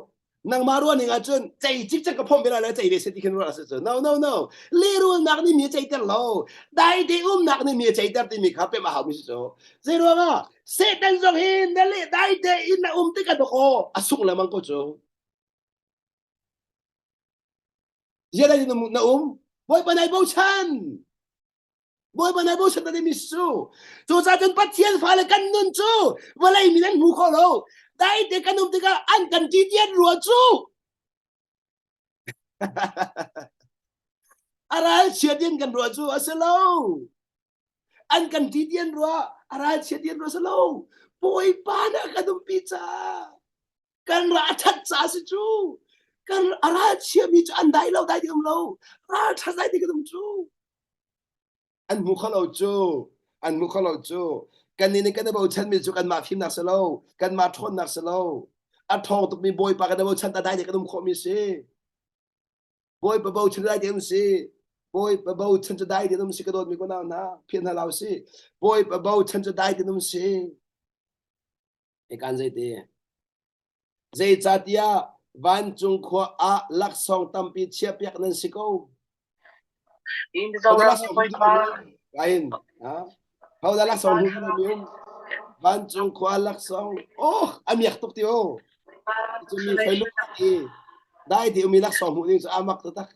nang maruan ni nga chun chei chik chak ka phom bela la chei de se ti khen ra se no le ru nak ni mi chei ter lo dai de nak ni mi chei ter ti mi kha pe ma ha mi so ze ro nga se tan jong hin na le dai de in na ti ka do ko asung la mang ko cho ye dai na boy panai bo chan boy panai bo chan na mi su chu cha chen pat thiên pha le kan nun chu walai mi nan mu ko lo dai de kan ti ka an kan ti tien ruo chu aral chia tiềnกันรัวจูอาเซโลอันกันที่เดียนรัวอาราเชียเดียนรัวเซโลปอยปานะกันตุมปีจ้ากันราชัดจ้าสิจูกันอาราเชียมีจูอันใดเราได้ที่กำเราราชัดได้ที่กันตุมจูอันมุขเราจูอันมุขเราจูกันนี่กันได้บอกฉันมีจูกันมาพิมพ์นักเซโลกันมาทนนักเซโลอัดทองตุกมีบอยปากันได้บอกฉันได้ที่กันตุมขมิเซบอยปะบอกฉันได้ที่กันสิboy pa bao chen cha dai de num si ka dot mi ko na na phian ha lao si boy pa bao chen cha dai de num si e kan zai te zai cha tia van chung kho a lak song tam pi chia piak nan si ko in the lak song kain ha how da lak song hu mi van chung kho a lak song oh amiak tok ti o chu mi phai lu ti dai ti mi lak song hu ni sa amak ta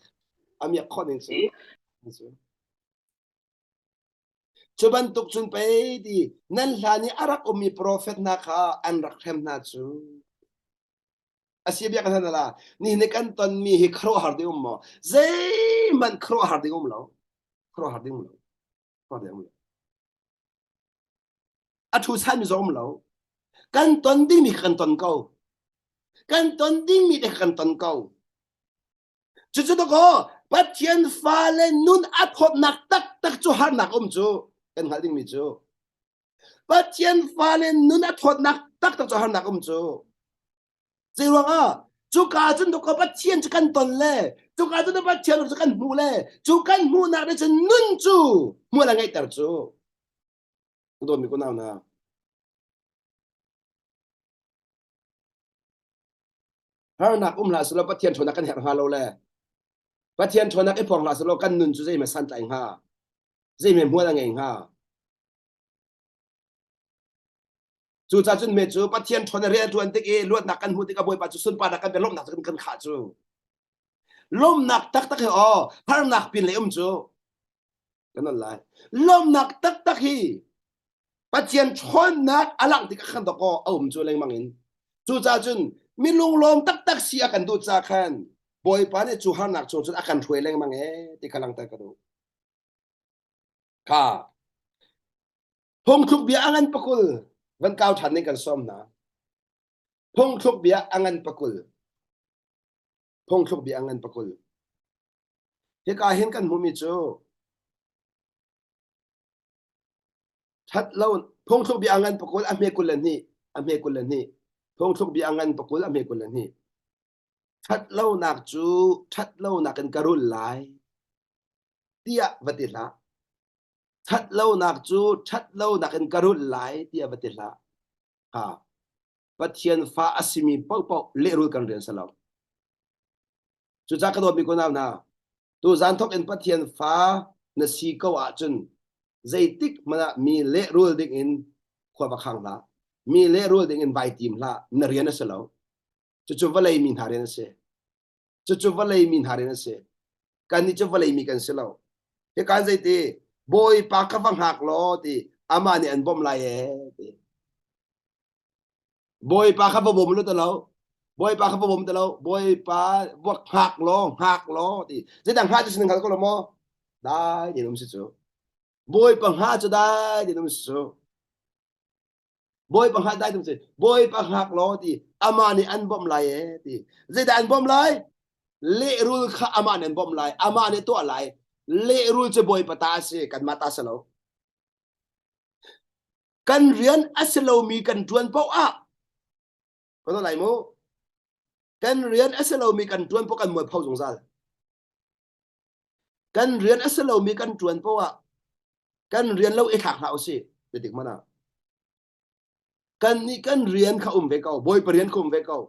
amiak khon ning su chuban tuk chun pe di nan hlani arak umi prophet na kha an rakhem na chu asia bia kan la ni ne kan ton mi hi khro har de mo zai man khro har de lo khro har de lo khro de lo athu san mi zom lo kan ton ding mi kan ton ko kan ton ding mi de kan ton ko chu chu to ko bắt thiên pha lên nun áp hốt nạc tắc tắc cho hát nạc chú cái hal ding mi chú bắt thiên pha lên nun áp hốt nạc tắc tắc cho hát nạc chú gì luôn à chú cả chân đâu có bắt thiên chú căn tuần lệ chú cả chân đâu bắt thiên chú căn mù lệ chú căn mù nạc để cho nun chú mua là ngay tờ chú tôi mình có nào nào hát nạc là số bắt thiên cho nạc căn hẹn hà lâu lệ bắt thiên cho nạc cái phòng là số căn nun chú dây mà san chạy ha dây mà mua là ngay ha chú cha chun mẹ chú bắt thiên cho nạc riêng tuần tích e luôn nạc căn mua tích cái bồi bắt chú xuân pa nạc căn bị lom nạc căn khát chú lom nạc tắc tắc hi har nạc pin lấy chú cái nó lại lom nạc tắc tắc hi bắt thiên cho nạc alang tích khăn đó có chú lấy mang in chú cha chun mi lung lom tắc tắc xia căn tu cha khăn bồi pa này chú har nạc chú akan thuê lấy mang tích khăn tắc cái đó cả hong thuk bia angan pakul van cao than nên cần xóm na hong thuk bia angan pakul hong thuk bia angan pakul thế cả hiện cần mumi cho thật lâu hong thuk bia angan pakul ame kulan ni hong thuk bia angan pakul ame kulan ni thật lâu nak chú thật lâu nak cần karul lai tia vatila thật lâu nạc chú thật lâu nạc en karut lại tia vật la ha bắt thiên pha asimi pau pau lệ rul kan rian salam chú cha ka do mi ko nào na tu zan thok en bắt thiên pha na si ko a chun zai tik mana mi lệ rul ding in khwa ba khang la mi lệ rul ding in vai tim la na rian salo chu valai min haren se chu valai min haren se kan ni chu valai mi kan salo he kan zai te boy pa ka vang hak lo ti ama ni an bom lai ti boy pa ka bom lo ta lo boy pa ka bom ta lo boy pa wak hak lo ti je dang ha chu ning ka ko lo mo dai de num si chu boy pa ha chu dai de num si chu boy pa ha dai num si boy pa hak lo ti ama ni an bom lai ti je da an bom lai le rul kha ama ni an bom lai ama ni to lai lệ rul cho boy pata se kan mata salo kan rian asalo mi kan tuan pau a có nó lại mo kan rian asalo mi kan tuan pau kan mo phau jong zal kan rian asalo mi kan tuan pau a kan rian lo e thak hlau se de tik mana kan ni kan rian kha ve kau boy pa rian khum ve kau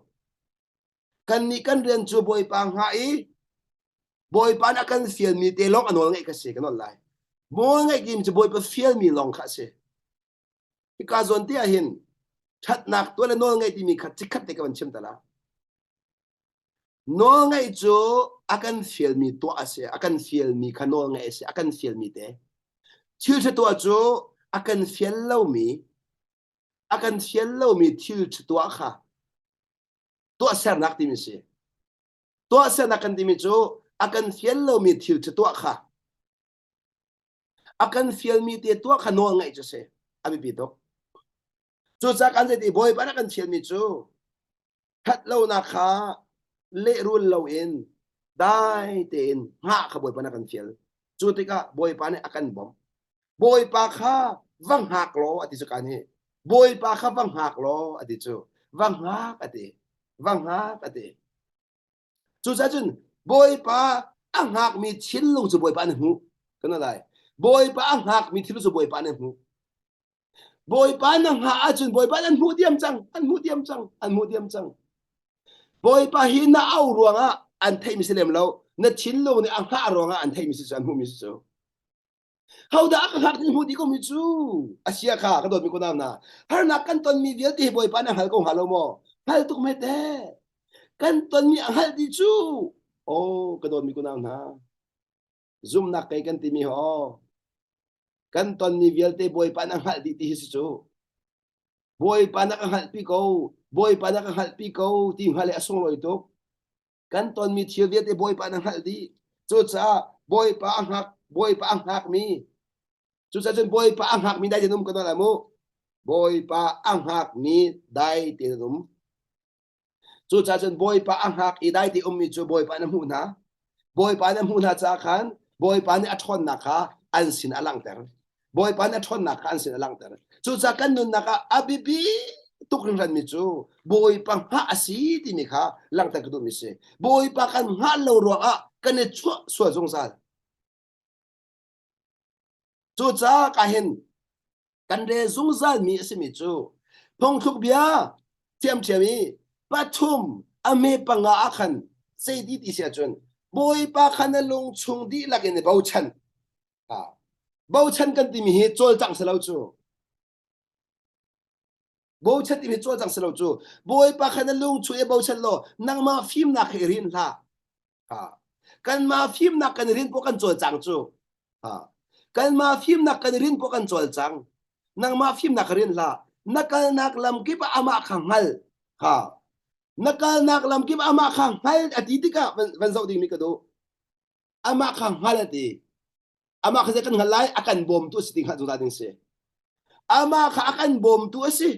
kan ni kan rian chu boy pa ngai boy pa na kan fiel mi te long anol ngai ka se kan lai mo ngai kim chu boy pa fiel mi long kha se ka zon ti a hin that nak to le nol ngai ti mi khat chi khat te ka ban chim ta la nol ngai chu akan fiel mi to ase akan fiel mi khanol ngai ase akan fiel mi te thil che to chu akan fiel lo mi thil che to kha to ser nak ti mi se to ser nak kan ti mi chu akan fiel lo mi thil che to kha akan fiel mi te to kha nol ngai chu se abi pi to chu cha kan se ti boy pa na kan fiel mi chu that lo na kha le rul lo in dai ten ha kha boy pa na kan fiel chu ti ka boy pa ne akan bom boy pa kha vang hak lo ati chu kan he boy pa kha vang hak lo ati chu vang hak ati chu cha chun boy pa ang hak mi chin lu chu boy pa ne hu kan lai boy pa ang hak mi thilu chu boy pa ne hu boy pa nang ha achun boy pa an hu diam chang boy pa hi na au ruanga an thai mi selem lo na chin lo ni ang ha ruanga an thai mi se an hu mi so how da ka hak ni hu di ko mi chu asia kha ka dot mi ko na har na kan ton mi vial ti boy pa na hal ko halo mo hal tu me te kan ton mi hal di chu oh ka dot mi ko na zoom na kai kan ti mi ho kan ton mi vial te boy pa na hal di ti hi chu boy pa na ka hal pi ko ti hal asong lo ito kan ton mi thiel vial te boy pa na hal di chu cha boy pa ang hak mi chu cha chen boy pa ang hak mi dai te num ka la mo boy pa ang hak mi dai te num chu cha chen boy pa ang hak i dai te mi chu boy pa na mu na cha khan boy pa ni athon na kha an sin alang ter boy pa na thon na kha an sin alang ter chu cha kan nun na ka abibi tuk ran mi chu boy pa ha asi ti mi kha lang ta ku mi se boy pa kan ha lo ro a kan ne chu so jong sa chu cha ka hen kan re jong za mi se mi chu phong thuk bia thiam thiami pathum ame panga akhan sei di ti sia chun boy pa khan lung chung di lagen bau chan bau chan kan ti mi he chol chang se lo chu bau chan ti mi chol chang se lo chu boy pa khan lung chu e bau chan lo nang ma phim na khe rin la kan ma phim na kan rin po kan chol chang chu kan ma phim na kan rin po kan chol chang nang ma phim na kharin la nakal nak lam ki pa ama khangal nakal nak lam ki pa ama khangal ati ti ka van zau ding mi ka do ama khangal ati ama kha kan ngalai akan bom tu siting ha jong ding se ama kha akan bom tu si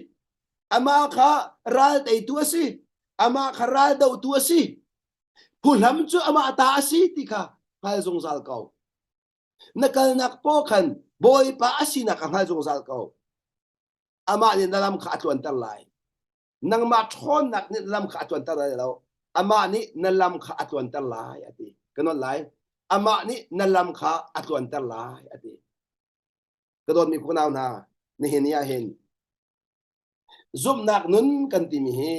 ama kha ral tai tu si ama kha ral dau tu si phulam chu ama ta si ti kha hal jong zal kau nakal nak po khan boy pa asi na kang hal jong zal kau ama ni nalam kha atwan tar lai nang ma thon nak ni nalam kha atwan tar lai lo ama ni nalam kha atwan tar lai ati kanon lai ama ni nalam kha atwan tar lai ati kadon mi ko naw na ni hen ya hen zum nak nun kan ti mi he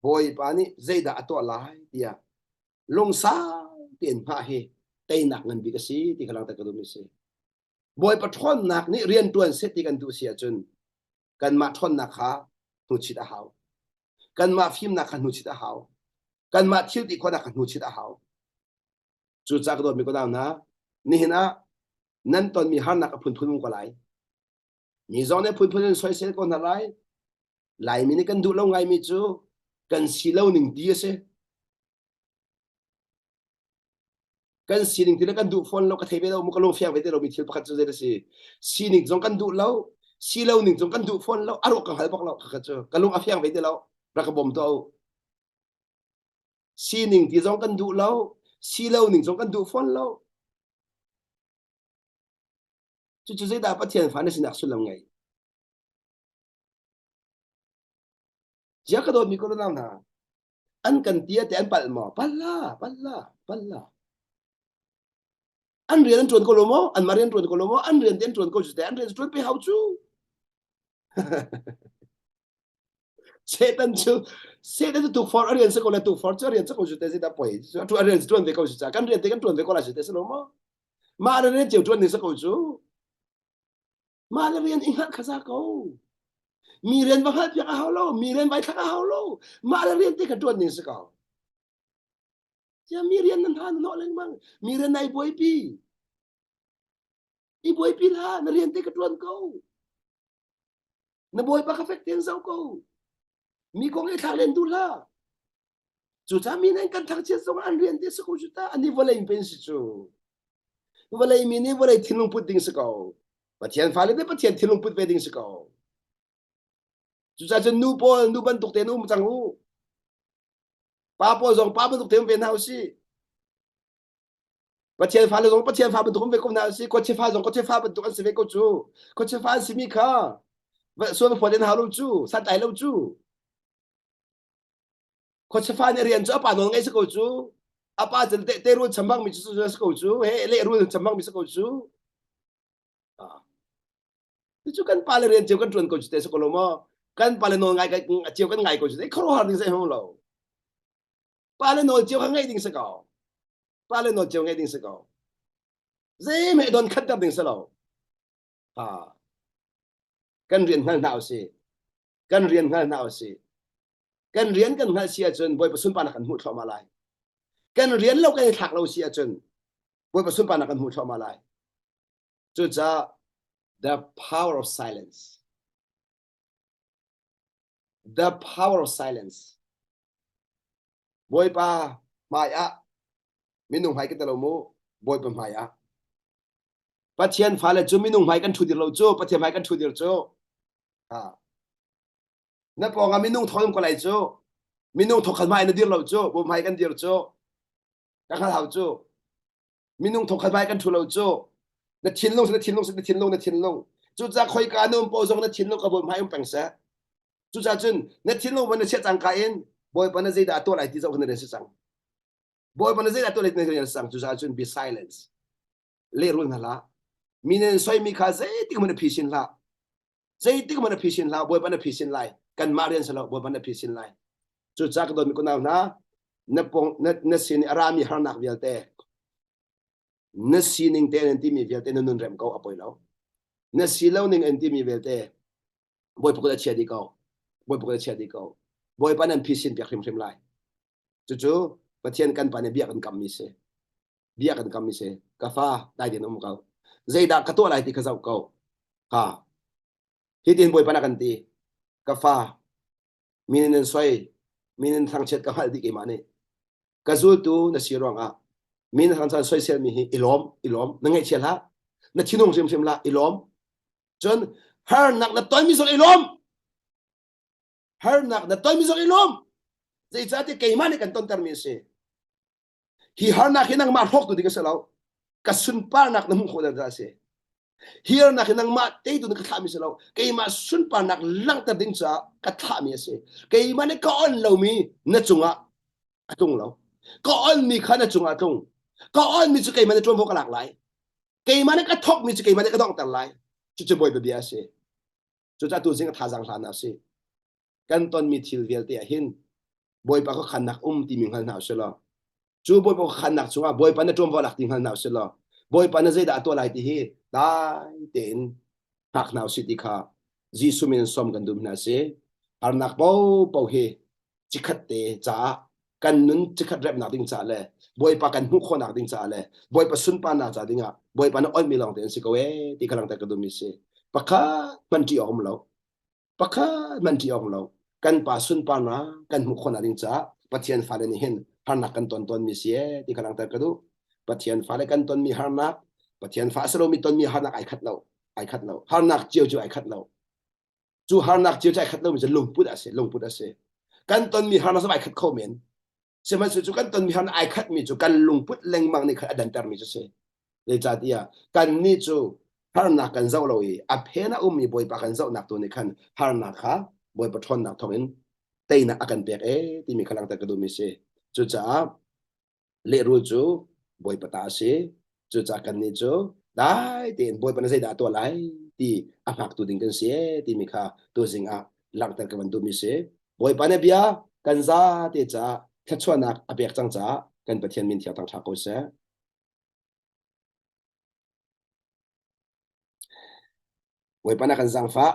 boy pa ni zeida ato lai tia long sa tien pha he tay nak ngan bi ka si ti khalang ta kadon mi se boy pa thon nak ni rian tuan se ti kan tu sia chun kan ma thon na kha nu chi da hao kan ma phim na kha nu chi da hao kan ma thil ti khona kha nu chi da hao chu cha ka do mi ko da na ni hina nan ton mi har na ka phun phun ko lai mi zone phun phun soi se ko na lai mi ni kan du lo ngai mi chu kan si lo ning ti se kan si ning ti la kan du phone lo ka thebe lo mu ka lo fiang ve te lo mi thil pakhat chu ze si ning jong kan du lo si lâu ning jong kan du phone lo aro kan hal bok lo kha chu kalung afyang ve de lo ra ka bom to si ning ti jong kan du lo si lâu ning jong kan du phone lo chu chu zai da pa thian fa na sin ak su lam ngai ja ka do mi ko nam na an kan tia te an pal mo palla an rian tuan ko lo mo an marian tuan ko lo mo an rian ten tuan ko chu te an rian tuan pe hau chu Satan tu for arian sa ko la tu for cho arian sa ko jute zida poi tu arian tuan ve ko sa kan rian te kan tuan ve ko la jute sa lo mo ma rian jiu tuan ni sa ko ju ma rian ingat khaza ko mi rian va khat ya ka halo mi rian vai kha ka halo ma rian te ka tuan ni sa ko ya mi rian nan han no leng mang mi rian nai boy pi i boy pi la na rian te ka tuan ko na boy pa ka fek ten sao ko mi ko ngai thang len du la chu cha mi nan kan thang che song an rian te sa ko ju ta ani volai pen si chu volai mi ni volai thinung put ding sa ko pathian fa le te pathian thinung put ve ding sa ko chu cha chen nu po nu ban tuk te nu chang hu pa po zong pa ban tuk te ven hau si pathian fa le zong pathian fa ban tuk ve ko na si ko che fa zong ko che fa ban tuk an se ve ko chu ko che fa si mi kha va so po den ha lu chu sa tai lu chu ko che fa ne rian chu pa no ngai sa ko chu apa chen te ru chambang mi chu sa ko chu he le ru chambang mi sa ko chu chu kan pa le rian chu kan tron ko chu te sa ko lo mo kan pa le no ngai ka chiu kan ngai ko chu te khro har ding sa hong lo pa le no chiu kan ngai ding sa ko pa le no chiu ngai ding sa ko dễ mẹ đòn khát đập đỉnh sao đâu cần riêng ngang nào xí cần riêng ngang nào xí cần riêng cần ngang xí chân bồi bớt xuân pan cần hút thọ mà lại cần riêng lâu cái thạc lâu xí chân bồi bớt xuân pan cần hút thọ mà lại chú cha the power of silence the power of silence bồi pa mai á mình nung hai cái tao mô bồi pa mai á pathian fa le chu minung mai kan thu dir lo chu pathian mai kan thu dir chu na po nga minung thom ko lai chu minung thokhan mai na dir lo chu bo mai kan dir chu ka kha hau chu minung thokhan mai kan thu lo chu na thin long na thin long na thin long na thin long chu cha khoi ka nom po jong na thin long ka bo mai pang sa chu cha chun na thin long ban se chang ka in boy pan na zai da to lai ti zo kan na se chang boy pan na zai da to lai ti na se chang chu cha chun be silence le ru na la minen soi mi kha zai ti ko na phishin la zai ti ko na phishin la boy pan na phishin lai kan marian sa lo boy pan na phishin lai chu cha ka do mi ko na na pong na sin arami har nak vial te na sining te en ti mi vial te nun rem ko apoi lo na silo ning en ti mi vial te boy pu ko chia di ko boy pu ko chia di ko boy pan an phishin pyak rim lai chu pathian kan pan ne biak kan kam mi se biak kan kam mi se ka fa dai din om ko zai da ka to lai ti ka zau ko hi tin boy pan kan ti ka fa minen soi minen thang chet ka hal di ke mane ka zu tu na sirong a min thang chan soi sel mi hi ilom na ngai chel ha na chinong sim la ilom chon har nak na toy mi so ilom har nak na toy mi so ilom zai cha ti ke mane kan ton tar mi se hi har nak hinang ma hok tu di ka selo ka sun pa nak na mu kho da se hier nak hinang ma te tu ka tha mi selo ke ma sun pa nak lang ta ding cha ka tha mi se ke mane ka on lo mi na chunga atung lo ka on mi khana chunga tung ka on mi chu ke mane trom ho ka lak lai ke mane ka thok mi chu ke mane ka dong tar lai chu boy be bia se chu cha tu sing tha jang hlan na se kan ton mi thil vel te hin boy pa ko khanak ti mi hal na se lo chu boy pa khanak chunga boy pa na trom ho lak ting hal na se lo boy pa na zai da to lai ti hi dai ten hak naw si ti kha jisu min som kan dum na se ar nak po he chikhat te cha kan nun chikhat rep na ding cha le boy pa kan hu kho na ding cha le boy pa sun pa na cha dinga boy pa na oi mi long ten si ko we ti kalang ta ka dum mi se pakha man ti om lo pakha man ti om lo kan pa sun pa na kan hu kho na ding cha pathian fa le ni hen har nak kan ton mi se ti kalang ta ka du pathian fa le kan ton mi har nak pathian fa salo mi ton mi har nak ai khat lo har nak chiu ai khat lo chu har nak chiu ai khat lo mi je lung put ase kan ton mi har na sa ai khat kho men se ma chu kan ton mi har ai khat mi chu kan lung put leng mang ni khat adan tar mi se le cha dia kan ni chu har nak kan zau lo e a phena mi boy pa kan zau nak to ni khan har nak kha boy pa thon nak thongin tei na akan pek ti mi khalang ta ka du mi se chu cha le ru chu boy pa ta se chu cha kan ni chu dai tin boy pa na sai da to lai ti a phak tu ding kan se ti mi kha to sing a lang tar ka ban du mi se bồi pane bia kan za te cha khachuanak abek chang cha kan pathian min thiatang tha ko se bồi pane kan zang fa